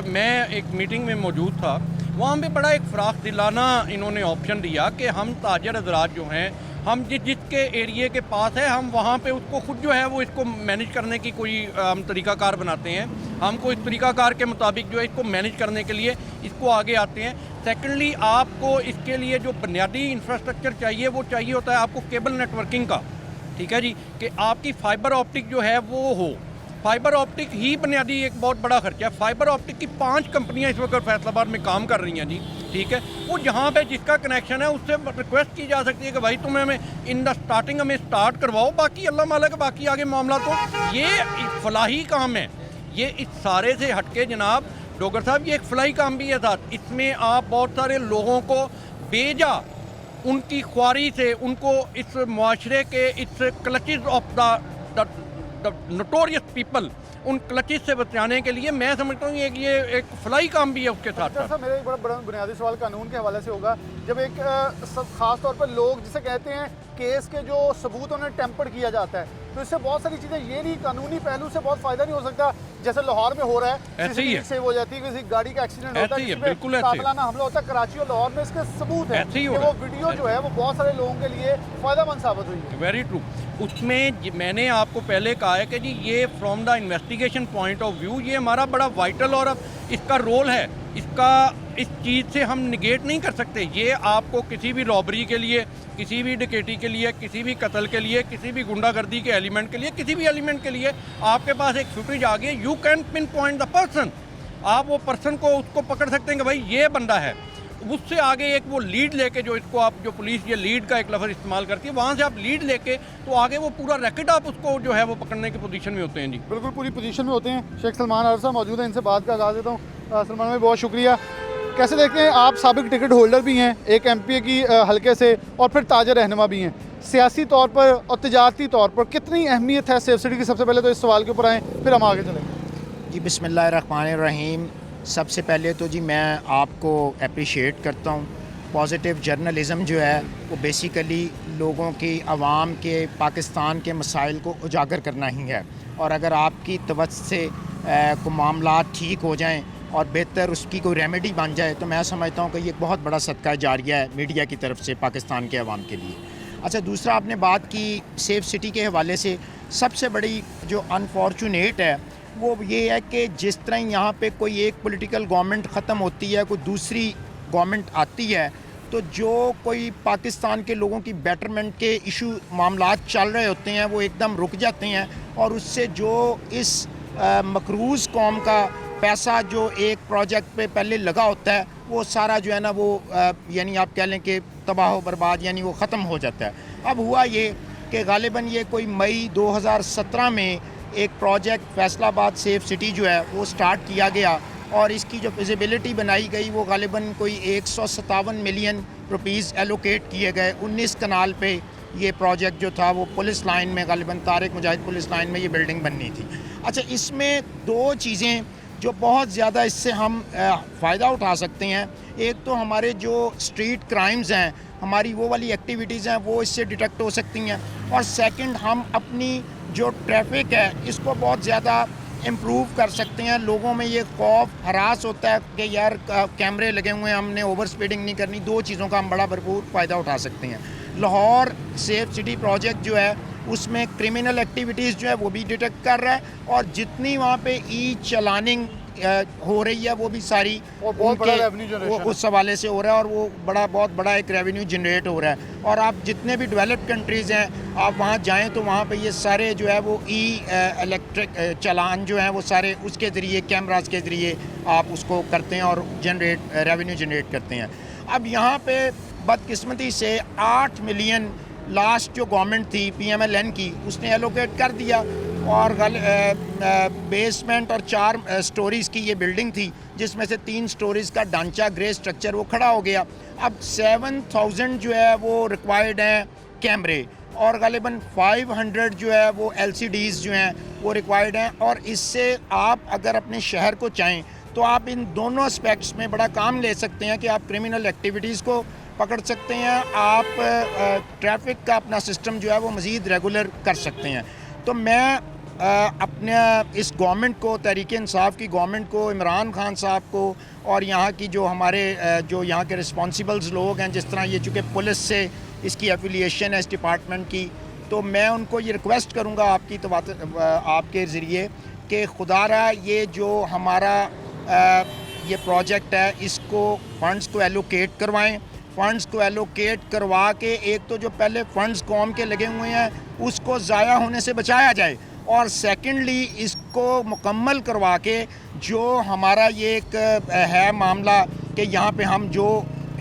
मैं एक मीटिंग में मौजूद था, वहाँ पे बड़ा एक फ़राख दिलाना इन्होंने ऑप्शन दिया कि हम ताजर हजरात जो हैं, हम जिसके एरिए के पास है, हम वहाँ पे उसको खुद जो है वो इसको मैनेज करने की कोई हम तरीक़ाकार बनाते हैं, हमको इस तरीक़ाकार के मुताबिक जो है इसको मैनेज करने के लिए इसको आगे आते हैं। सेकेंडली आपको इसके लिए जो बुनियादी इंफ्रास्ट्रक्चर चाहिए वो चाहिए होता है आपको केबल नेटवर्किंग का, ठीक है जी, कि आपकी फाइबर ऑप्टिक जो है वो हो। फाइबर ऑप्टिक ही बुनियादी एक बहुत बड़ा खर्चा है। फाइबर ऑप्टिक की 5 कंपनियां इस वक्त फैसलाबाद में काम कर रही हैं जी, ठीक है। वो जहाँ पे जिसका कनेक्शन है उससे रिक्वेस्ट की जा सकती है कि भाई तुम्हें हमें इन द स्टार्टिंग हमें स्टार्ट करवाओ, बाकी अल्लाह मालिक, बाकी आगे मामला तो ये फलाही काम है। ये इस सारे से हटके जनाब डोगर साहब, ये एक फ्लाई काम भी है साथ। इसमें आप बहुत सारे लोगों को बेजा उनकी ख्वारी से, उनको इस मुआशरे के इस clutches of the notorious people, उन क्लचेस से बचाने के लिए मैं समझता हूँ ये एक फ्लाई काम भी है उसके साथ डॉक्टर साथ। साहब, मेरा एक बड़ा बुनियादी सवाल कानून के हवाले से होगा। जब एक ख़ास तौर पर लोग जिसे कहते हैं केस के जो सबूत उन्हें टेम्पर किया जाता है, तो इससे बहुत सारी चीज़ें, ये नहीं कानूनी पहलू से बहुत फ़ायदा नहीं हो सकता। जैसे लाहौर में हो रहा है, ऐसे ही है, सेव हो जाती है, किसी गाड़ी का एक्सीडेंट होता ऐसे ही है, है, बिल्कुल ऐसे ही। कातिलाना हमला होता है कराची और लाहौर में, इसके सबूत है ऐसे ही कि हो रहा वो है। वीडियो जो है वो बहुत सारे लोगों के लिए फ़ायदेमंद साबित हुई है। Very true. उसमें मैंने आपको पहले कहा है कि जी ये from the investigation point of view ये हमारा बड़ा वाइटल और इसका रोल है, इसका इस चीज़ से हम निगेट नहीं कर सकते। ये आपको किसी भी रॉबरी के लिए, किसी भी डकैती के लिए, किसी भी कत्ल के लिए, किसी भी गुंडागर्दी के एलिमेंट के लिए, किसी भी एलिमेंट के लिए आपके पास एक फुटेज आ गई, you can pin point the person. आप वो पर्सन को उसको पकड़ सकते हैं कि भाई ये बंदा है। उससे आगे एक वो लीड लेके, जो इसको आप, जो पुलिस ये लीड का एक लफ्ज़ इस्तेमाल करती है, वहाँ से आप लीड लेके तो आगे वो पूरा रैकेट आप उसको जो है वो पकड़ने की पोजीशन में होते हैं। जी बिल्कुल पूरी पोजीशन में होते हैं। शेख सलमान अरसा मौजूद हैं, इनसे बात का आगाज़ देता हूँ। सलमान भाई, बहुत शुक्रिया। कैसे देखते हैं, आप साबिक टिकट होल्डर भी हैं एक एमपीए की हलके से, और फिर ताज़ा रहनुमा भी हैं, सियासी तौर पर और तजारती तौर पर कितनी अहमियत है सेफ सिटी की? सबसे पहले तो इस सवाल के ऊपर आएँ, फिर हम आगे चलेंगे। जी बिस्मिल्लाहिर्रहमानिर्रहीम। सबसे पहले तो जी मैं आपको अप्रिशिएट करता हूँ। पॉजिटिव जर्नलिज़म जो है वो बेसिकली लोगों की, आवाम के, पाकिस्तान के मसाइल को उजागर करना ही है, और अगर आपकी तवज्जो से को मामला ठीक हो जाएं और बेहतर उसकी कोई रेमेडी बन जाए, तो मैं समझता हूँ कि ये बहुत बड़ा सदका जारिया है मीडिया की तरफ से पाकिस्तान के अवाम के लिए। अच्छा, दूसरा आपने बात की सेफ सिटी के हवाले से, सबसे बड़ी जो अनफॉर्चुनेट है वो ये है कि जिस तरह यहाँ पे कोई एक पॉलिटिकल गवर्नमेंट ख़त्म होती है, कोई दूसरी गवर्नमेंट आती है, तो जो कोई पाकिस्तान के लोगों की बेटरमेंट के इशू मामलात चल रहे होते हैं वो एकदम रुक जाते हैं, और उससे जो इस मकरूज़ कौम का पैसा जो एक प्रोजेक्ट पे पहले लगा होता है वो सारा जो है ना वो यानी आप कह लें कि तबाह बर्बाद, यानी वो ख़त्म हो जाता है। अब हुआ ये कि गालिबन ये कोई मई 2017 में एक प्रोजेक्ट फैसलाबाद सेफ सिटी जो है वो स्टार्ट किया गया, और इसकी जो फिजिबिलिटी बनाई गई वो गालिबन कोई 157 मिलियन रुपीज़ एलोकेट किए गए। 19 कनाल पे ये प्रोजेक्ट जो था वो पुलिस लाइन में, गालिबन तारिक मुजाहिद पुलिस लाइन में ये बिल्डिंग बननी थी। अच्छा, इसमें दो चीज़ें जो बहुत ज़्यादा इससे हम फ़ायदा उठा सकते हैं, एक तो हमारे जो स्ट्रीट क्राइम्स हैं, हमारी वो वाली एक्टिविटीज़ हैं वो इससे डिटेक्ट हो सकती हैं, और सेकंड हम अपनी जो ट्रैफिक है इसको बहुत ज़्यादा इम्प्रूव कर सकते हैं। लोगों में ये खौफ, हरास होता है कि यार कैमरे लगे हुए हैं, हमने ओवर स्पीडिंग नहीं करनी। दो चीज़ों का हम बड़ा भरपूर फ़ायदा उठा सकते हैं। लाहौर सेफ सिटी प्रोजेक्ट जो है उसमें क्रिमिनल एक्टिविटीज़ जो है वो भी डिटेक्ट कर रहा है, और जितनी वहाँ पे ई चलानिंग हो रही है वो भी सारी और बहुत बड़ा रेवेन्यू जनरेशन उस हवाले से हो रहा है, और वो बहुत बड़ा एक रेवेन्यू जनरेट हो रहा है। और आप जितने भी डेवलप्ड कंट्रीज़ हैं आप वहाँ जाएं तो वहाँ पे ये सारे जो है वो इलेक्ट्रिक चालान जो हैं वो सारे उसके ज़रिए, कैमराज के ज़रिए आप उसको करते हैं और रेवेन्यू जनरेट करते हैं। अब यहाँ पे बदकिस्मती से 8 मिलियन लास्ट जो गवर्नमेंट थी PMLN की, उसने एलोकेट कर दिया, और बेसमेंट और 4 स्टोरीज़ की ये बिल्डिंग थी, जिसमें से 3 स्टोरीज़ का ढांचा, ग्रे स्ट्रक्चर वो खड़ा हो गया। अब 7000 जो है वो रिक्वायर्ड हैं कैमरे, और गालिबन 500 जो है वो LCDs जो हैं वो रिक्वायर्ड हैं। और इससे आप अगर अपने शहर को चाहें तो आप इन दोनों एस्पेक्ट्स में बड़ा काम ले सकते हैं कि आप क्रिमिनल एक्टिविटीज़ को पकड़ सकते हैं, आप ट्रैफिक का अपना सिस्टम जो है वो मज़ीद रेगुलर कर सकते हैं। तो मैं अपने इस गवर्नमेंट को, तहरीक इंसाफ की गवर्नमेंट को, इमरान खान साहब को, और यहाँ की जो हमारे जो यहाँ के रिस्पॉन्सिबल्स लोग हैं, जिस तरह ये चूँकि पुलिस से इसकी एफिलिएशन है इस डिपार्टमेंट की, तो मैं उनको ये रिक्वेस्ट करूँगा आपके ज़रिए कि खुदारा ये जो हमारा ये प्रोजेक्ट है इसको फ़ंड्स को एलोकेट करवाएं। फ़ंड्स को एलोकेट करवा के एक तो जो पहले फ़ंड्स कौम के लगे हुए हैं उसको ज़ाया होने से बचाया जाए, और सेकेंडली इसको मुकम्मल करवा के जो हमारा ये एक है मामला कि यहाँ पे हम जो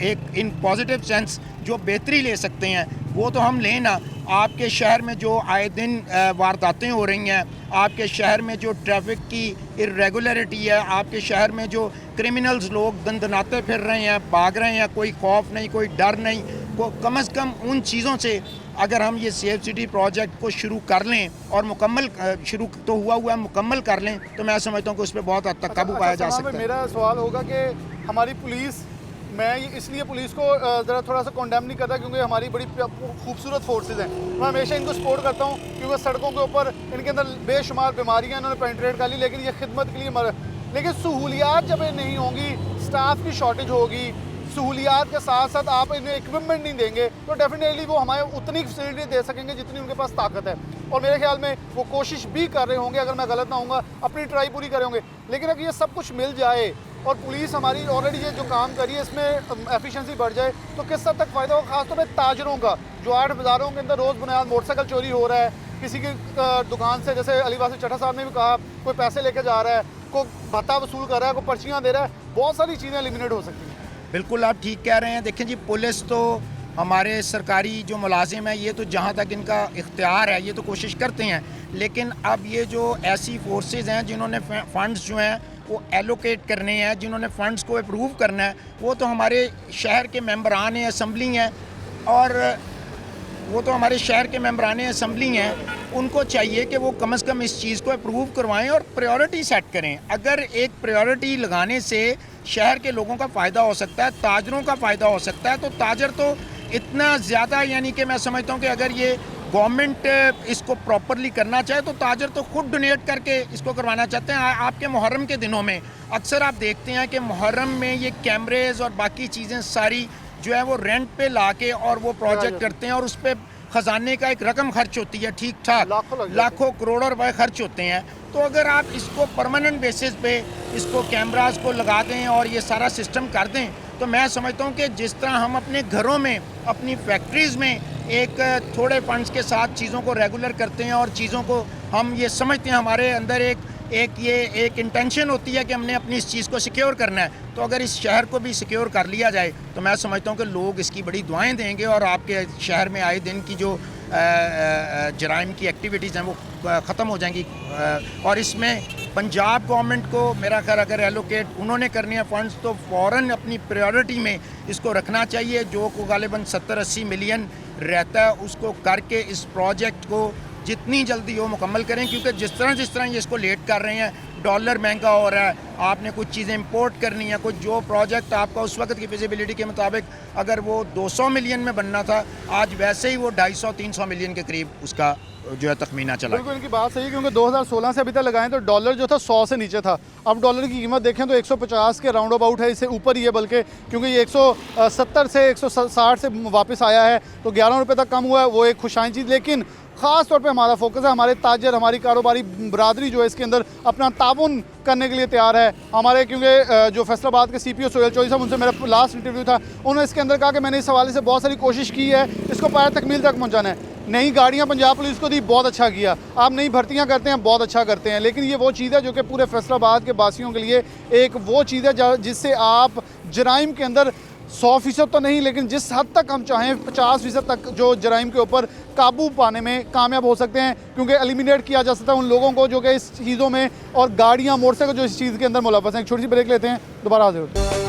एक इन पॉजिटिव सेंस जो बेहतरी ले सकते हैं वो तो हम लें ना। आपके शहर में जो आए दिन वारदातें हो रही हैं, आपके शहर में जो ट्रैफिक की इरेगुलरिटी है, आपके शहर में जो क्रिमिनल्स लोग दंदनाते फिर रहे हैं, भाग रहे हैं, कोई खौफ नहीं, कोई डर नहीं, कम से कम उन चीज़ों से अगर हम ये सेफ सिटी प्रोजेक्ट को शुरू कर लें और मुकम्मल शुरू तो हुआ मुकम्मल कर लें, तो मैं समझता हूँ कि उस पर बहुत हद तक काबू पाया जा सकता है। मेरा सवाल होगा कि हमारी पुलिस, मैं इसलिए पुलिस को ज़रा थोड़ा सा कॉन्डेम नहीं करता क्योंकि हमारी बड़ी खूबसूरत फोर्सेज हैं, मैं हमेशा इनको सपोर्ट करता हूँ क्योंकि सड़कों के ऊपर इनके अंदर बेशुमार बीमारियाँ इन्होंने पेंट्रेट कर ली, लेकिन ये खिदमत के लिए लेकिन सहूलियात जब ये नहीं होंगी, स्टाफ की शॉर्टेज होगी, सहूलियात के साथ साथ आप इन्हें इक्विपमेंट नहीं देंगे तो डेफिनेटली वो हमारे उतनी फैसिलिटी दे सकेंगे जितनी उनके पास ताकत है। और मेरे ख्याल में वो कोशिश भी कर रहे होंगे, अगर मैं गलत ना होऊंगा, अपनी ट्राई पूरी करे होंगे। लेकिन अगर ये सब कुछ मिल जाए और पुलिस हमारी ऑलरेडी ये जो काम करी है इसमें एफिशिएंसी बढ़ जाए तो किस हद तक फ़ायदा होगा, खासतौर पर ताजरों का, जो 8 बाज़ारों के अंदर रोज़ बुनियाद मोटरसाइकिल चोरी हो रहा है, किसी की दुकान से, जैसे अली वासिफ चट्टा साहब ने भी कहा, कोई पैसे लेके जा रहा है, कोई भत्ता वसूल कर रहा है, कोई पर्चियाँ दे रहा है, बहुत सारी चीज़ें एलिमिनेट हो सकती हैं। बिल्कुल आप ठीक कह रहे हैं। देखें जी, पुलिस तो हमारे सरकारी जो मुलाजिम है, ये तो जहाँ तक इनका इख्तियार है ये तो कोशिश करते हैं, लेकिन अब ये जो ऐसी फोर्सेस हैं जिन्होंने फ़ंड्स जो हैं वो एलोकेट करने हैं, जिन्होंने फ़ंड्स को अप्रूव करना है, वो तो हमारे शहर के मेंबरान असम्बली हैं, और वो तो हमारे शहर के मेंबरान असम्बली हैं, उनको चाहिए कि वो कम से कम इस चीज़ को अप्रूव करवाएं और प्रायोरिटी सेट करें। अगर एक प्रायोरिटी लगाने से शहर के लोगों का फ़ायदा हो सकता है, ताजरों का फ़ायदा हो सकता है, तो ताजर तो इतना ज़्यादा, यानी कि मैं समझता हूँ कि अगर ये गवर्नमेंट इसको प्रॉपरली करना चाहे तो ताजर तो खुद डोनेट करके इसको करवाना चाहते हैं। आपके मुहर्रम के दिनों में अक्सर आप देखते हैं कि मुहर्रम में ये कैमरेज़ और बाकी चीज़ें सारी जो है वो रेंट पे लाके और वो प्रोजेक्ट करते हैं, और उस पर ख़जाने का एक रकम खर्च होती है, ठीक ठाक लाखों करोड़ों रुपए खर्च होते हैं। तो अगर आप इसको परमानेंट बेसिस पे इसको कैमरास को लगा दें और ये सारा सिस्टम कर दें, तो मैं समझता हूँ कि जिस तरह हम अपने घरों में, अपनी फैक्ट्रीज़ में एक थोड़े फंड्स के साथ चीज़ों को रेगुलर करते हैं और चीज़ों को हम ये समझते हैं, हमारे अंदर एक इंटेंशन होती है कि हमने अपनी इस चीज़ को सिक्योर करना है, तो अगर इस शहर को भी सिक्योर कर लिया जाए तो मैं समझता हूँ कि लोग इसकी बड़ी दुआएं देंगे और आपके शहर में आए दिन की जो जराइम की एक्टिविटीज़ हैं वो ख़त्म हो जाएंगी। और इसमें पंजाब गवर्नमेंट को मेरा ख्याल अगर एलोकेट उन्होंने करने हैं फ़ंड्स तो फ़ौरन अपनी प्रायोरिटी में इसको रखना चाहिए। जो को गालिबन 70-80 मिलियन रहता है उसको करके इस प्रोजेक्ट को जितनी जल्दी हो मुकम्मल करें, क्योंकि जिस तरह ये इसको लेट कर रहे हैं, डॉलर महंगा हो रहा है, आपने कुछ चीज़ें इंपोर्ट करनी है, कुछ जो प्रोजेक्ट आपका उस वक्त की फिजिबिलिटी के मुताबिक अगर वो 200 मिलियन में बनना था, आज वैसे ही वो 250-300 मिलियन के करीब उसका जो है तखमीना चला। बिल्कुल इनकी बात सही है, क्योंकि 2016 से अभी तक लगाएं तो डॉलर जो था 100 से नीचे था, अब डॉलर की कीमत देखें तो 150 के राउंड अबाउट है, इससे ऊपर ही है बल्कि, क्योंकि ये 170 से 160 से वापस आया है, तो 11 रुपये तक कम हुआ है, वो एक खुशाइन चीज़। लेकिन ख़ास तौर पे हमारा फोकस है, हमारे ताजर, हमारी कारोबारी बरादरी जो है इसके अंदर अपना ताउन करने के लिए तैयार है। हमारे क्योंकि जो फैसलाबाद के CPO सोहेल चौधरी साहब, उनसे मेरा लास्ट इंटरव्यू था, उन्होंने इसके अंदर कहा कि मैंने इस हवाले से बहुत सारी कोशिश की है, इसको पाया तकमील तक पहुँचाना है। नई गाड़ियाँ पंजाब पुलिस को दी, बहुत अच्छा किया, आप नई भर्तियाँ करते हैं, बहुत अच्छा करते हैं, लेकिन ये वो चीज़ है जो कि पूरे फैसलाबाद के बासियों के लिए एक वो चीज़ है जिससे आप जराइम के अंदर 100% तो नहीं, लेकिन जिस हद तक हम चाहें 50% तक जो जराइम के ऊपर काबू पाने में कामयाब हो सकते हैं, क्योंकि एलिमिनेट किया जा सकता है उन लोगों को जो कि इस चीज़ों में, और गाड़ियाँ मोटरसाइकिल जो इस चीज़ के अंदर मुलव्वस हैं। एक छोटी सी ब्रेक लेते हैं, दोबारा हाजिर होते हैं।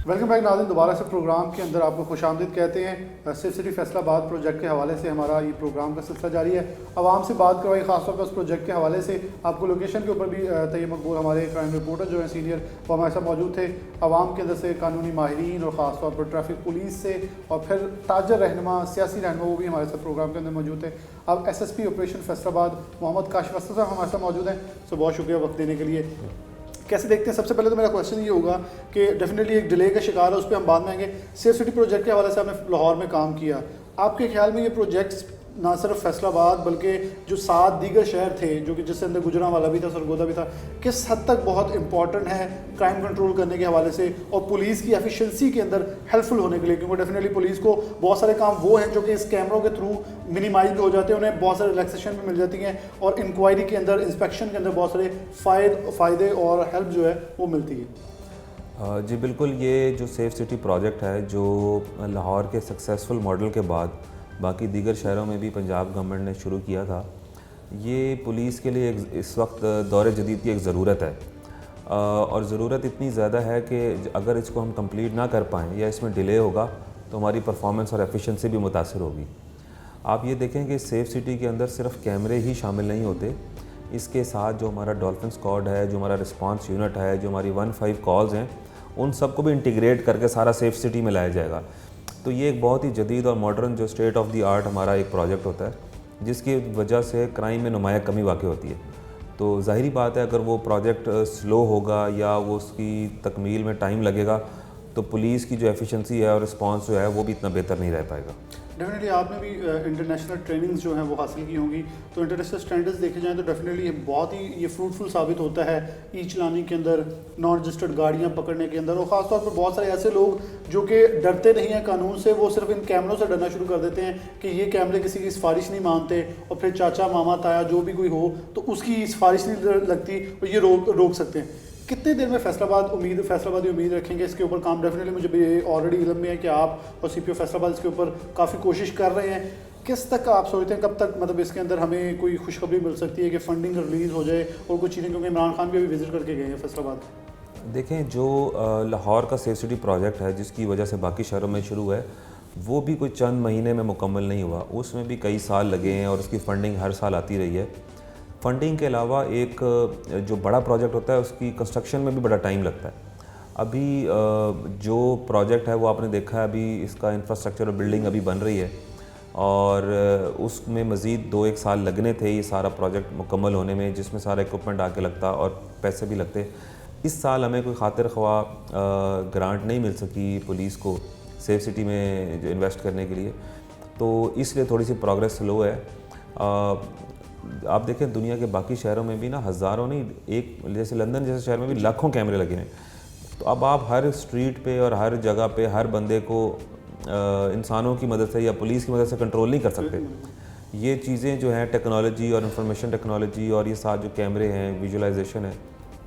वेलकम बैक नाज़रीन, दोबारा से प्रोग्राम के अंदर आपको खुशामदीद कहते हैं। सेफ सिटी फैसलाबाद प्रोजेक्ट के हवाले से हमारा ये प्रोग्राम का सिलसिला जारी है। आवाम से बात करवाई, खासतौर पर उस प्रोजेक्ट के हवाले से। आपको लोकेशन के ऊपर भी तय मकबूल हमारे क्राइम रिपोर्टर जो हैं सीनियर, वो हमारे साथ मौजूद थे। आवाम के अंदर से कानूनी माहिरीन और ख़ासतौर पर ट्रैफिक पुलिस से, और फिर ताजर रहनुमा, सियासी रहनुमा, वो भी हमारे साथ प्रोग्राम के अंदर मौजूद थे। अब SSP ऑपरेशन फैसलाबाद मोहम्मद काशिफ असद साहब हमारे साथ मौजूद हैं। सो बहुत शुक्रिया वक्त देने के लिए। कैसे देखते हैं, सबसे पहले तो मेरा क्वेश्चन ये होगा कि डेफिनेटली एक डिले का शिकार है, उस पर हम बाद में आएंगे। सेफ सिटी प्रोजेक्ट के हवाले से आपने लाहौर में काम किया, आपके ख्याल में ये प्रोजेक्ट्स ना सिर्फ फैसलाबाद बल्कि जो 7 दीगर शहर थे जो कि जिससे अंदर गुजरांवाला भी था, सरगोदा भी था, किस हद तक बहुत इंपॉर्टेंट है क्राइम कंट्रोल करने के हवाले से और पुलिस की एफिशिएंसी के अंदर हेल्पफुल होने के लिए, क्योंकि डेफिनेटली पुलिस को बहुत सारे काम वो हैं जो कि इस कैमरों के थ्रू मिनिमाइज भी हो जाते हैं, उन्हें बहुत सारे रिलैक्सेशन भी मिल जाती हैं और इंक्वायरी के अंदर, इंस्पेक्शन के अंदर बहुत सारे फ़ायदे और हेल्प जो है वो मिलती है। जी बिल्कुल, ये जो सेफ़ सिटी प्रोजेक्ट है जो लाहौर के सक्सेसफुल मॉडल के बाद बाकी दीगर शहरों में भी पंजाब गवर्नमेंट ने शुरू किया था, ये पुलिस के लिए इस वक्त दौर जदीद की एक ज़रूरत है और ज़रूरत इतनी ज़्यादा है कि अगर इसको हम कंप्लीट ना कर पाएँ या इसमें डिले होगा तो हमारी परफॉर्मेंस और एफिशिएंसी भी मुतासर होगी। आप ये देखें कि सेफ़ सिटी के अंदर सिर्फ कैमरे ही शामिल नहीं होते, इसके साथ जो हमारा डॉल्फिन स्क्वाड है, जो हमारा रिस्पांस यूनिट है, जो हमारी 15 कॉल्स हैं, उन सबको भी इंटीग्रेट करके सारा सेफ़ सिटी में लाया जाएगा। तो ये एक बहुत ही जदीद और मॉडर्न जो स्टेट ऑफ द आर्ट हमारा एक प्रोजेक्ट होता है जिसकी वजह से क्राइम में नुमाया कमी वाक़ई होती है। तो ज़ाहिरी बात है अगर वो प्रोजेक्ट स्लो होगा या वो उसकी तकमील में टाइम लगेगा तो पुलिस की जो एफिशिएंसी है और रिस्पांस जो है वो भी इतना बेहतर नहीं रह पाएगा। डेफिनेटली आपने भी इंटरनेशनल ट्रेनिंग्स जो हैं वो हासिल की होंगी, तो इंटरनेशनल स्टैंडर्ड्स देखे जाएँ तो डेफिनेटली बहुत ही ये फ्रूटफुल साबित होता है ई चलाने के अंदर, नॉन रजिस्टर्ड गाड़ियाँ पकड़ने के अंदर, और ख़ासतौर पर बहुत सारे ऐसे लोग जो कि डरते नहीं हैं कानून से, वो सिर्फ इन कैमरों से डरना शुरू कर देते हैं कि ये कैमरे किसी की सिफारिश नहीं मानते और फिर चाचा मामा ताया जो भी कोई हो तो उसकी सिफारिश नहीं लगती और ये रोक सकते हैं। कितने देर में फैसलाबादी उम्मीद रखेंगे इसके ऊपर काम? डेफिनेटली मुझे भी ऑलरेडी इल्म में है कि आप और सीपीओ फैसलाबाद इसके ऊपर काफ़ी कोशिश कर रहे हैं। किस तक आप सोचते हैं कब तक मतलब इसके अंदर हमें कोई खुशखबरी मिल सकती है कि फंडिंग रिलीज़ हो जाए और कुछ चीज़ें, क्योंकि इमरान खान भी अभी विज़िट करके गए हैं फैसलाबाद? देखें, जो लाहौर का सेफ सिटी प्रोजेक्ट है जिसकी वजह से बाकी शहरों में शुरू है वो भी कोई चंद महीने में मुकम्मल नहीं हुआ, उसमें भी कई साल लगे हैं और उसकी फ़ंडिंग हर साल आती रही है। फ़ंडिंग के अलावा एक जो बड़ा प्रोजेक्ट होता है उसकी कंस्ट्रक्शन में भी बड़ा टाइम लगता है। अभी जो प्रोजेक्ट है वो आपने देखा है, अभी इसका इंफ्रास्ट्रक्चर और बिल्डिंग अभी बन रही है और उसमें मज़ीद 2-1 साल लगने थे ये सारा प्रोजेक्ट मुकम्मल होने में, जिसमें सारा इक्विपमेंट आके लगता और पैसे भी लगते। इस साल हमें कोई खातिर ख्वाह ग्रांट नहीं मिल सकी पुलिस को सेफ सिटी में जो इन्वेस्ट करने के लिए, तो इसलिए थोड़ी सी प्रोग्रेस स्लो है। आप देखें दुनिया के बाकी शहरों में भी ना हज़ारों नहीं, एक जैसे लंदन जैसे शहर में भी लाखों कैमरे लगे हैं। तो अब आप हर स्ट्रीट पे और हर जगह पे हर बंदे को इंसानों की मदद से या पुलिस की मदद से कंट्रोल नहीं कर सकते। ये चीज़ें जो हैं टेक्नोलॉजी और इंफॉर्मेशन टेक्नोलॉजी और ये साथ जो कैमरे हैं, विजुअलाइजेशन है,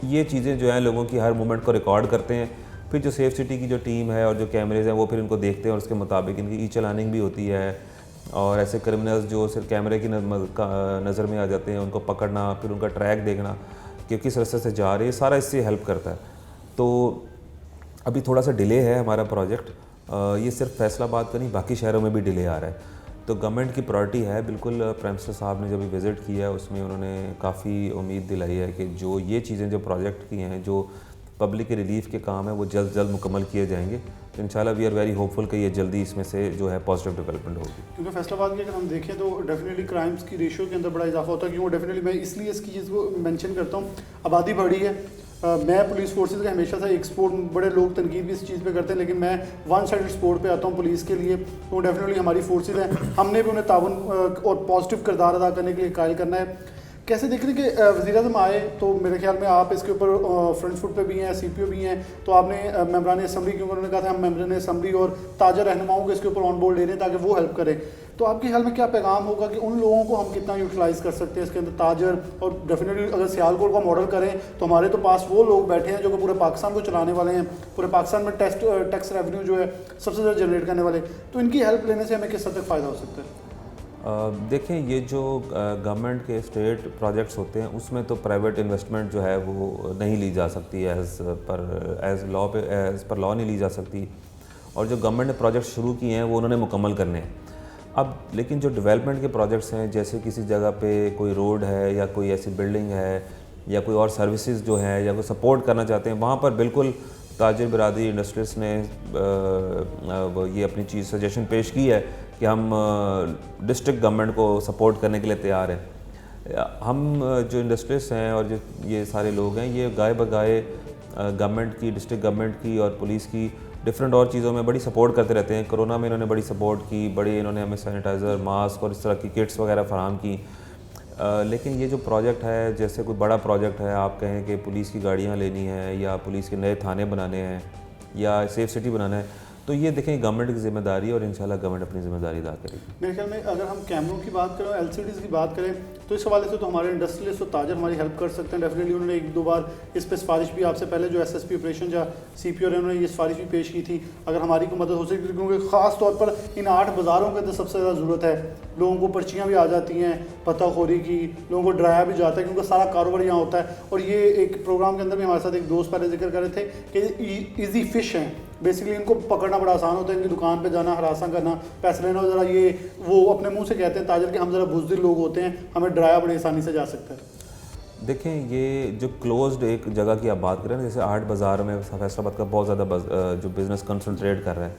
ये चीज़ें जो हैं लोगों की हर मूवमेंट को रिकॉर्ड करते हैं। फिर जो सेफ सिटी की जो टीम है और जो कैमरेज हैं वो फिर इनको देखते हैं और उसके मुताबिक इनकी ई चलानिंग भी होती है और ऐसे क्रिमिनल्स जो सिर्फ कैमरे की नज़र में आ जाते हैं उनको पकड़ना, फिर उनका ट्रैक देखना कि किस रास्ते से जा रहे हैं, सारा इससे हेल्प करता है। तो अभी थोड़ा सा डिले है हमारा प्रोजेक्ट, ये सिर्फ फैसलाबाद का नहीं बाकी शहरों में भी डिले आ रहा है। तो गवर्नमेंट की प्रायोरिटी है बिल्कुल। प्राइम मिनिस्टर साहब ने जब विज़िट किया है उसमें उन्होंने काफ़ी उम्मीद दिलाई है कि जो ये चीज़ें जो प्रोजेक्ट की हैं, जो पब्लिक रिलीफ के काम है वो जल्द मुकम्मल किए जाएंगे। तो इंशाल्लाह वी आर वेरी होपफुल कि ये जल्दी इसमें से जो है पॉजिटिव डेवलपमेंट होगी। क्योंकि फैसलाबाद की अगर हम देखें तो डेफिनेटली क्राइम्स की रेशियो के अंदर बड़ा इजाफा होता है, क्योंकि डेफिनेटली मैं इसलिए इसकी चीज़ को मेंशन करता हूँ, आबादी बढ़ी है। मैं पुलिस फोर्सेस का हमेशा से एक सपोर्ट, बड़े लोग तनकीद भी इस चीज़ पे करते हैं, लेकिन मैं वन साइडेड सपोर्ट पे आता हूँ पुलिस के लिए। तो डेफिनेटली हमारी फोर्सेस हैं, हमने भी उन्हें ताउन और पॉजिटिव किरदार अदा करने के लिए कायल करना है। कैसे देख रहे हैं कि वज़ीर-ए-आज़म आए तो मेरे ख्याल में आप इसके ऊपर फ्रंट फुट पे भी हैं, सीपीओ भी हैं, तो आपने मेंबरान असम्बली, क्योंकि उन्होंने कहा था हम मेंबरान असम्बली और ताजा रहनुमाओं को इसके ऊपर ऑन बोर्ड ले रहे हैं ताकि वो हेल्प करें। तो आपके ख्याल में क्या पैगाम होगा कि उन लोगों को हम कितना यूटिलाइज़ कर सकते हैं इसके अंदर ताजर? और डेफिनेटली अगर सियालकोट का मॉडल करें तो हमारे तो पास वो लोग बैठे हैं जो कि पूरे पाकिस्तान को चलाने वाले हैं, पूरे पाकिस्तान में टैक्स रेवेन्यू जो है सबसे ज़्यादा जनरेट करने वाले, तो इनकी हेल्प लेने से हमें किस हद तक फ़ायदा हो सकता है? देखें, ये जो गवर्नमेंट के स्टेट प्रोजेक्ट्स होते हैं उसमें तो प्राइवेट इन्वेस्टमेंट जो है वो नहीं ली जा सकती, एज़ पर लॉ नहीं ली जा सकती। और जो गवर्नमेंट ने प्रोजेक्ट शुरू किए हैं वो उन्होंने मुकम्मल करने हैं। अब लेकिन जो डेवलपमेंट के प्रोजेक्ट्स हैं, जैसे किसी जगह पे कोई रोड है या कोई ऐसी बिल्डिंग है या कोई और सर्विसेज जो है या कोई सपोर्ट करना चाहते हैं, वहाँ पर बिल्कुल ताजिर बिरादरी इंडस्ट्रियलिस्ट ने ये अपनी चीज़ सजेशन पेश की है कि हम डिस्ट्रिक्ट गवर्नमेंट को सपोर्ट करने के लिए तैयार हैं। हम जो इंडस्ट्रियलिस्ट हैं और जो ये सारे लोग हैं, ये गाय बगाए गवर्नमेंट की, डिस्ट्रिक्ट गवर्नमेंट की और पुलिस की डिफरेंट और चीज़ों में बड़ी सपोर्ट करते रहते हैं। कोरोना में इन्होंने बड़ी सपोर्ट की, बड़ी इन्होंने हमें सैनिटाइज़र, मास्क और इस तरह की किट्स वगैरह फराहम की। लेकिन ये जो प्रोजेक्ट है, जैसे कोई बड़ा प्रोजेक्ट है, आप कहें कि पुलिस की गाड़ियाँ लेनी है या पुलिस के नए थाने बनाने हैं या सेफ सिटी बनाना है, तो ये देखें गवर्नमेंट की जिम्मेदारी है और इंशाल्लाह गवर्नमेंट अपनी जिम्मेदारी अदा करेगी। मेरे ख्याल में अगर हम कैमरों की बात करें, एलसीडीज़ की बात करें, तो इस हवाले से तो हमारे इंडस्ट्रियलिस्ट और ताजर हमारी हेल्प कर सकते हैं। डेफिनेटली उन्होंने एक दो बार इस पर सिफारिश भी आपसे पहले जो एसएसपी ऑपरेशन या सीपीओ है उन्होंने ये सिफारिश भी पेश की थी, अगर हमारी को मदद हो सकती, क्योंकि ख़ास तौर पर इन 8 बाज़ारों के अंदर सबसे ज़्यादा ज़रूरत है। लोगों को पर्चियाँ भी आ जाती हैं पताखोरी की, लोगों को डराया भी जाता है क्योंकि सारा कारोबार यहाँ होता है। और ये एक प्रोग्राम के अंदर भी हमारे साथ एक दोस्त पहले जिक्र कर रहे थे कि ईजी फिश हैं, बेसिकली इनको पकड़ना बड़ा आसान होता है, इनकी दुकान पे जाना, हरासा करना, पैसे लेना, ज़रा ये वो अपने मुंह से कहते हैं ताजर कि हम ज़रा बुज़दिल लोग होते हैं, हमें डराया बड़ी आसानी से जा सकता है। देखें, ये जो क्लोज्ड एक जगह की आप बात करें ना, जैसे 8 बाज़ार में फैसलाबाद का बहुत ज़्यादा जो बिज़नेस कंसंट्रेट कर रहा है,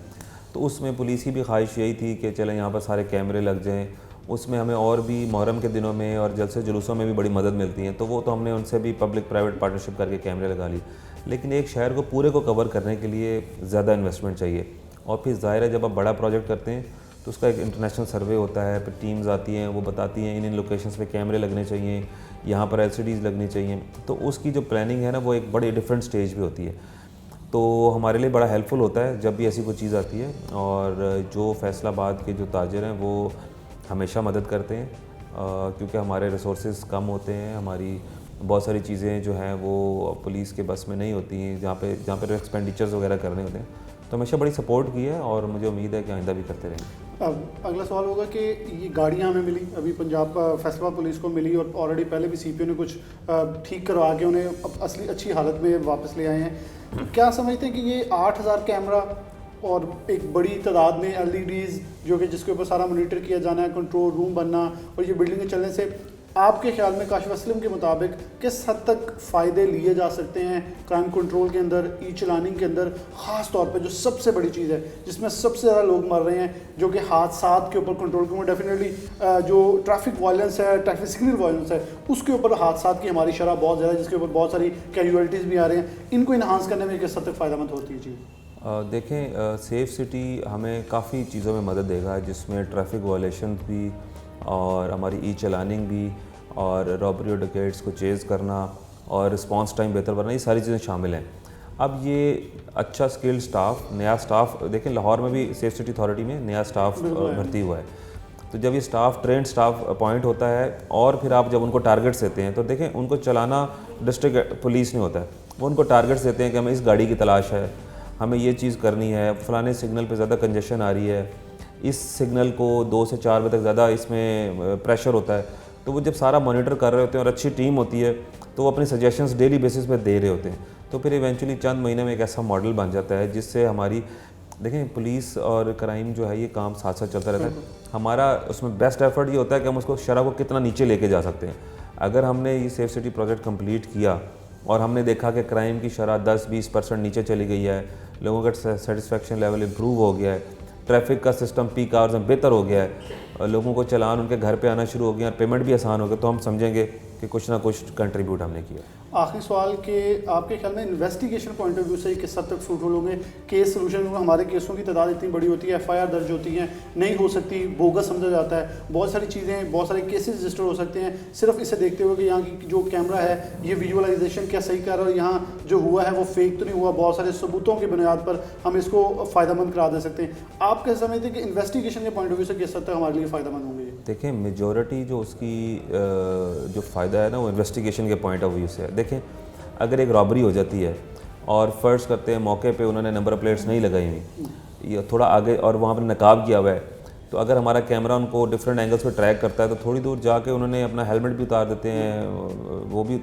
तो उसमें पुलिस की भी ख्वाहिश यही थी कि चलें यहाँ पर सारे कैमरे लग जाएं। उसमें हमें और भी मुहर्रम के दिनों में और जलसे जुलूसों में भी बड़ी मदद मिलती है, तो वो तो हमने उनसे भी पब्लिक प्राइवेट पार्टनरशिप करके कैमरे लगा ली। लेकिन एक शहर को पूरे को कवर करने के लिए ज़्यादा इन्वेस्टमेंट चाहिए, और फिर ज़ाहिर है जब आप बड़ा प्रोजेक्ट करते हैं तो उसका एक इंटरनेशनल सर्वे होता है, फिर टीम्स आती हैं, वो बताती हैं इन लोकेशंस पे कैमरे लगने चाहिए, यहाँ पर एलसीडीज़ लगनी चाहिए। तो उसकी जो प्लानिंग है ना, वो एक बड़ी डिफरेंट स्टेज पे होती है। तो हमारे लिए बड़ा हेल्पफुल होता है जब भी ऐसी कोई चीज़ आती है, और जो फैसलाबाद के जो ताजर हैं वो हमेशा मदद करते हैं, क्योंकि हमारे रिसोर्सेज कम होते हैं, हमारी बहुत सारी चीज़ें जो हैं वो पुलिस के बस में नहीं होती हैं, जहाँ पे एक्सपेंडिचर्स वगैरह करने होते हैं, तो हमेशा बड़ी सपोर्ट की है और मुझे उम्मीद है कि आइंदा भी करते रहेंगे। अब अगला सवाल होगा कि ये गाड़ियाँ हमें मिली, अभी पंजाब फैसलाबाद पुलिस को मिली, और ऑलरेडी पहले भी सीपीओ ने कुछ ठीक करवा के उन्हें असली अच्छी हालत में वापस ले आए हैं। क्या समझते हैं कि ये 8000 कैमरा और एक बड़ी तादाद में एलईडीज़ जो कि जिसके ऊपर सारा मॉनिटर किया जाना है, कंट्रोल रूम बनना और ये बिल्डिंगें चलने से आपके ख्याल में काशिफ असलम के मुताबिक किस हद तक फ़ायदे लिए जा सकते हैं क्राइम कंट्रोल के अंदर, ई चलानिंग के अंदर, ख़ास तौर पे जो सबसे बड़ी चीज़ है जिसमें सबसे ज़्यादा लोग मर रहे हैं, जो कि हादसात के ऊपर कंट्रोल, क्योंकि डेफिनेटली जो ट्रैफिक वायलेंस है, ट्रैफिक सिग्नल वायलेंस है, उसके ऊपर हादसात की हमारी शरह बहुत ज़्यादा है, जिसके ऊपर बहुत सारी कैजुअलिटीज़ भी आ रही हैं। इनको इन्हांस करने में किस हद तक फ़ायदेमंद होती है? जी देखें, सेफ़ सिटी हमें काफ़ी चीज़ों में मदद देगा, जिसमें ट्रैफिक वायलेशन भी और हमारी ई चलानिंग भी और रॉबरी और डकैट्स को चेज़ करना और रिस्पांस टाइम बेहतर करना, ये सारी चीज़ें शामिल हैं। अब ये अच्छा स्किल्ड स्टाफ, नया स्टाफ, देखें लाहौर में भी सेफ सिटी अथॉरिटी में नया स्टाफ भर्ती हुआ है, तो जब ये स्टाफ ट्रेंड स्टाफ अपॉइंट होता है और फिर आप जब उनको टारगेट्स देते हैं, तो देखें उनको चलाना डिस्ट्रिक्ट पुलिस नहीं होता है, वो उनको टारगेट्स देते हैं कि हमें इस गाड़ी की तलाश है, हमें ये चीज़ करनी है, फ़लाने सिग्नल पे ज़्यादा कंजेशन आ रही है, इस सिग्नल को 2 से 4 बजे तक ज़्यादा इसमें प्रेशर होता है। तो वो जब सारा मॉनिटर कर रहे होते हैं और अच्छी टीम होती है, तो वो अपनी सजेशंस डेली बेसिस पे दे रहे होते हैं, तो फिर इवेंचुअली चंद महीने में एक ऐसा मॉडल बन जाता है जिससे हमारी, देखें पुलिस और क्राइम जो है ये काम साथ साथ चलता रहता है। हमारा उसमें बेस्ट एफर्ट ये होता है कि हम उसको शरह को कितना नीचे लेके जा सकते हैं। अगर हमने ये सेफ सिटी प्रोजेक्ट कंप्लीट किया और हमने देखा कि क्राइम की शरह 10-20% नीचे चली गई है, लोगों का सेटिस्फेक्शन लेवल इम्प्रूव हो गया है, ट्रैफिक का सिस्टम पीक आवर्स में बेहतर हो गया है, लोगों को चलान उनके घर पे आना शुरू हो गया और पेमेंट भी आसान हो गया, तो हम समझेंगे कि कुछ ना कुछ कंट्रीब्यूट हमने किया। आखिरी सवाल के आपके ख्याल में इन्वेस्टिगेशन पॉइंट ऑफ व्यू से किस हद तक फ्रूटफुल होंगे केस सोल्यूशन? हमारे केसों की तादाद इतनी बड़ी होती है, एफआईआर दर्ज होती हैं, नहीं हो सकती, बोगस समझा जाता है, बहुत सारी चीज़ें, बहुत सारे केसेस रजिस्टर हो सकते हैं, सिर्फ इसे देखते हुए कि यहाँ की जो कैमरा है ये विजुअलाइजेशन क्या सही कर रहा है और यहाँ जो हुआ है वो फेक तो नहीं हुआ, बहुत सारे सबूतों की बुनियाद पर हम इसको फ़ायदेमंद करा दे सकते हैं। आप कैसे समझते हैं कि इन्वेस्टिगेशन के पॉइंट ऑफ व्यू से किस हद तक हमारे लिए फ़ायदेमंद होंगे? देखें, मेजॉरिटी जो उसकी जो फ़ायदा है ना वो इन्वेस्टिगेशन के पॉइंट ऑफ व्यू से है। देखें, अगर एक रॉबरी हो जाती है और फ़र्ज़ करते हैं मौके पे उन्होंने नंबर प्लेट्स नहीं लगाई हुई या थोड़ा आगे और वहाँ पर नकाब किया हुआ है, तो अगर हमारा कैमरा उनको डिफरेंट एंगल्स पे ट्रैक करता है तो थोड़ी दूर जाके उन्होंने अपना हेलमेट भी उतार देते हैं, वो भी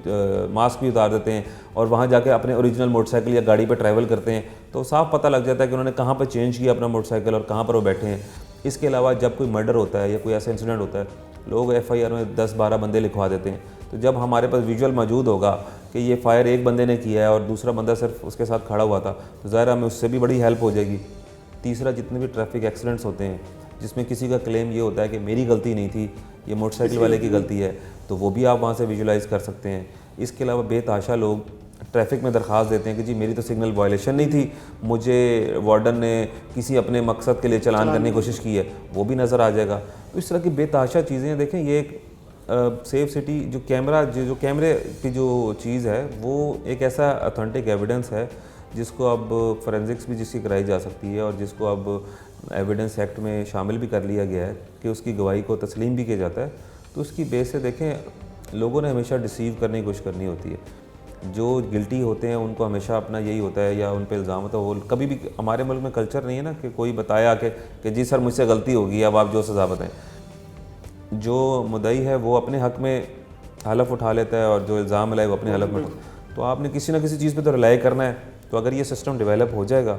मास्क भी उतार देते हैं और वहाँ जाके अपने ओरिजिनल मोटरसाइकिल या गाड़ी पे ट्रैवल करते हैं, तो साफ पता लग जाता है कि उन्होंने कहाँ पर चेंज किया अपना मोटरसाइकिल और कहाँ पर वो बैठे हैं। इसके अलावा जब कोई मर्डर होता है या कोई ऐसा इंसिडेंट होता है, लोग एफआईआर में 10-12 बंदे लिखवा देते हैं, तो जब हमारे पास विजुअल मौजूद होगा कि ये फायर एक बंदे ने किया है और दूसरा बंदा सिर्फ उसके साथ खड़ा हुआ था, तो ज़ाहिर हमें उससे भी बड़ी हेल्प हो जाएगी। तीसरा, जितने भी ट्रैफिक एक्सीडेंट्स होते हैं जिसमें किसी का क्लेम ये होता है कि मेरी गलती नहीं थी, ये मोटरसाइकिल वाले की गलती है, तो वो भी आप वहाँ से विजुलाइज़ कर सकते हैं। इसके अलावा बेतहाशा लोग ट्रैफिक में दरख्वास्त देते हैं कि जी मेरी तो सिग्नल वायलेशन नहीं थी, मुझे वार्डन ने किसी अपने मकसद के लिए चालान करने की कोशिश की है, वो भी नज़र आ जाएगा। तो इस तरह की बेतहाशा चीज़ें देखें, ये एक सेफ सिटी जो कैमरे की जो चीज़ है वो एक ऐसा ऑथेंटिक एविडेंस है जिसको अब फोरेंसिक्स भी जिसकी कराई जा सकती है और जिसको अब एविडेंस एक्ट में शामिल भी कर लिया गया है कि उसकी गवाही को तस्लीम भी किया जाता है। तो उसकी बेस से देखें, लोगों ने हमेशा डिसीव करने की कोशिश करनी होती है। जो गिल्टी होते हैं उनको हमेशा अपना यही होता है या उन पर इल्ज़ाम होता है, वो कभी भी हमारे मुल्क में कल्चर नहीं है ना कि कोई बताया कि जी सर मुझसे गलती होगी, अब आप जो सज़ा बताएं। जो मुद्दई है वो अपने हक़ में हलफ उठा लेता है और जो इल्ज़ाम है वो अपने हलफ में तो आपने किसी ना किसी चीज़ पे तो रिलाई करना है। तो अगर ये सिस्टम डेवलप हो जाएगा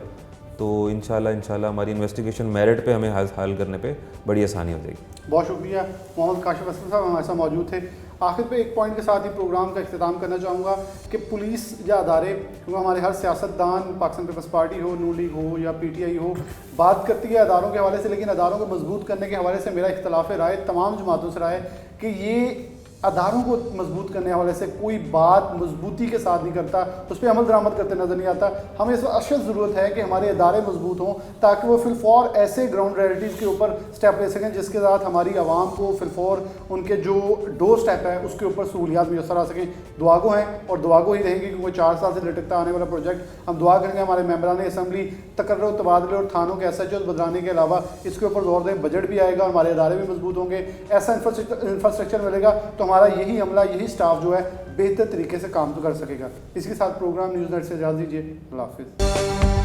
तो इंशाल्लाह हमारी इन्वेस्टिगेशन मेरिट पे हमें हल करने पे बड़ी आसानी हो जाएगी। बहुत शुक्रिया मोहम्मद काशिफ असलम साहब हमारे साथ मौजूद थे। आखिर पे एक पॉइंट के साथ ही प्रोग्राम का इख्तिताम करना चाहूँगा कि पुलिस या अदारे, क्योंकि हमारे हर सियासतदान, पाकिस्तान पीपल्स पार्टी हो, नून लीग हो या PTI हो, बात करती है अदारों के हवाले से, लेकिन अदारों को मजबूत करने के हवाले से मेरा इख्तलाफ राय तमाम जमातों से रहा है कि ये अदारों को मजबूत करने हवाले से कोई बात मजबूती के साथ नहीं करता, उस पर अमल दरामद करते नज़र नहीं आता। हमें इस अशद ज़रूरत है कि हमारे अदारे मजबूत हों ताकि वो फिलफौर ऐसे ग्राउंड रियलिटीज़ के ऊपर स्टेप ले सकें जिसके साथ हमारी आवाम को फिलफौर उनके जो डोर स्टेप है उसके ऊपर सहूलियात मुयसर आ सकें। दुआगो हैं और दुआगो ही रहेंगे क्योंकि 4 साल से लटकता आने वाला प्रोजेक्ट। हम दुआ करेंगे हमारे मेंबरान असम्बली तकर्र तबादले और थानों के SHOs बदलाने के अलावा इसके ऊपर जोर दें, बजट भी आएगा, हमारे अदारे भी मजबूत होंगे, ऐसा इंफ्रास्ट्रक्चर मिलेगा तो हमारा यही अमला, यही स्टाफ जो है बेहतर तरीके से काम तो कर सकेगा। इसके साथ प्रोग्राम न्यूज़ नेट से इजाज़त दीजिए। अल्लाह हाफ़िज़।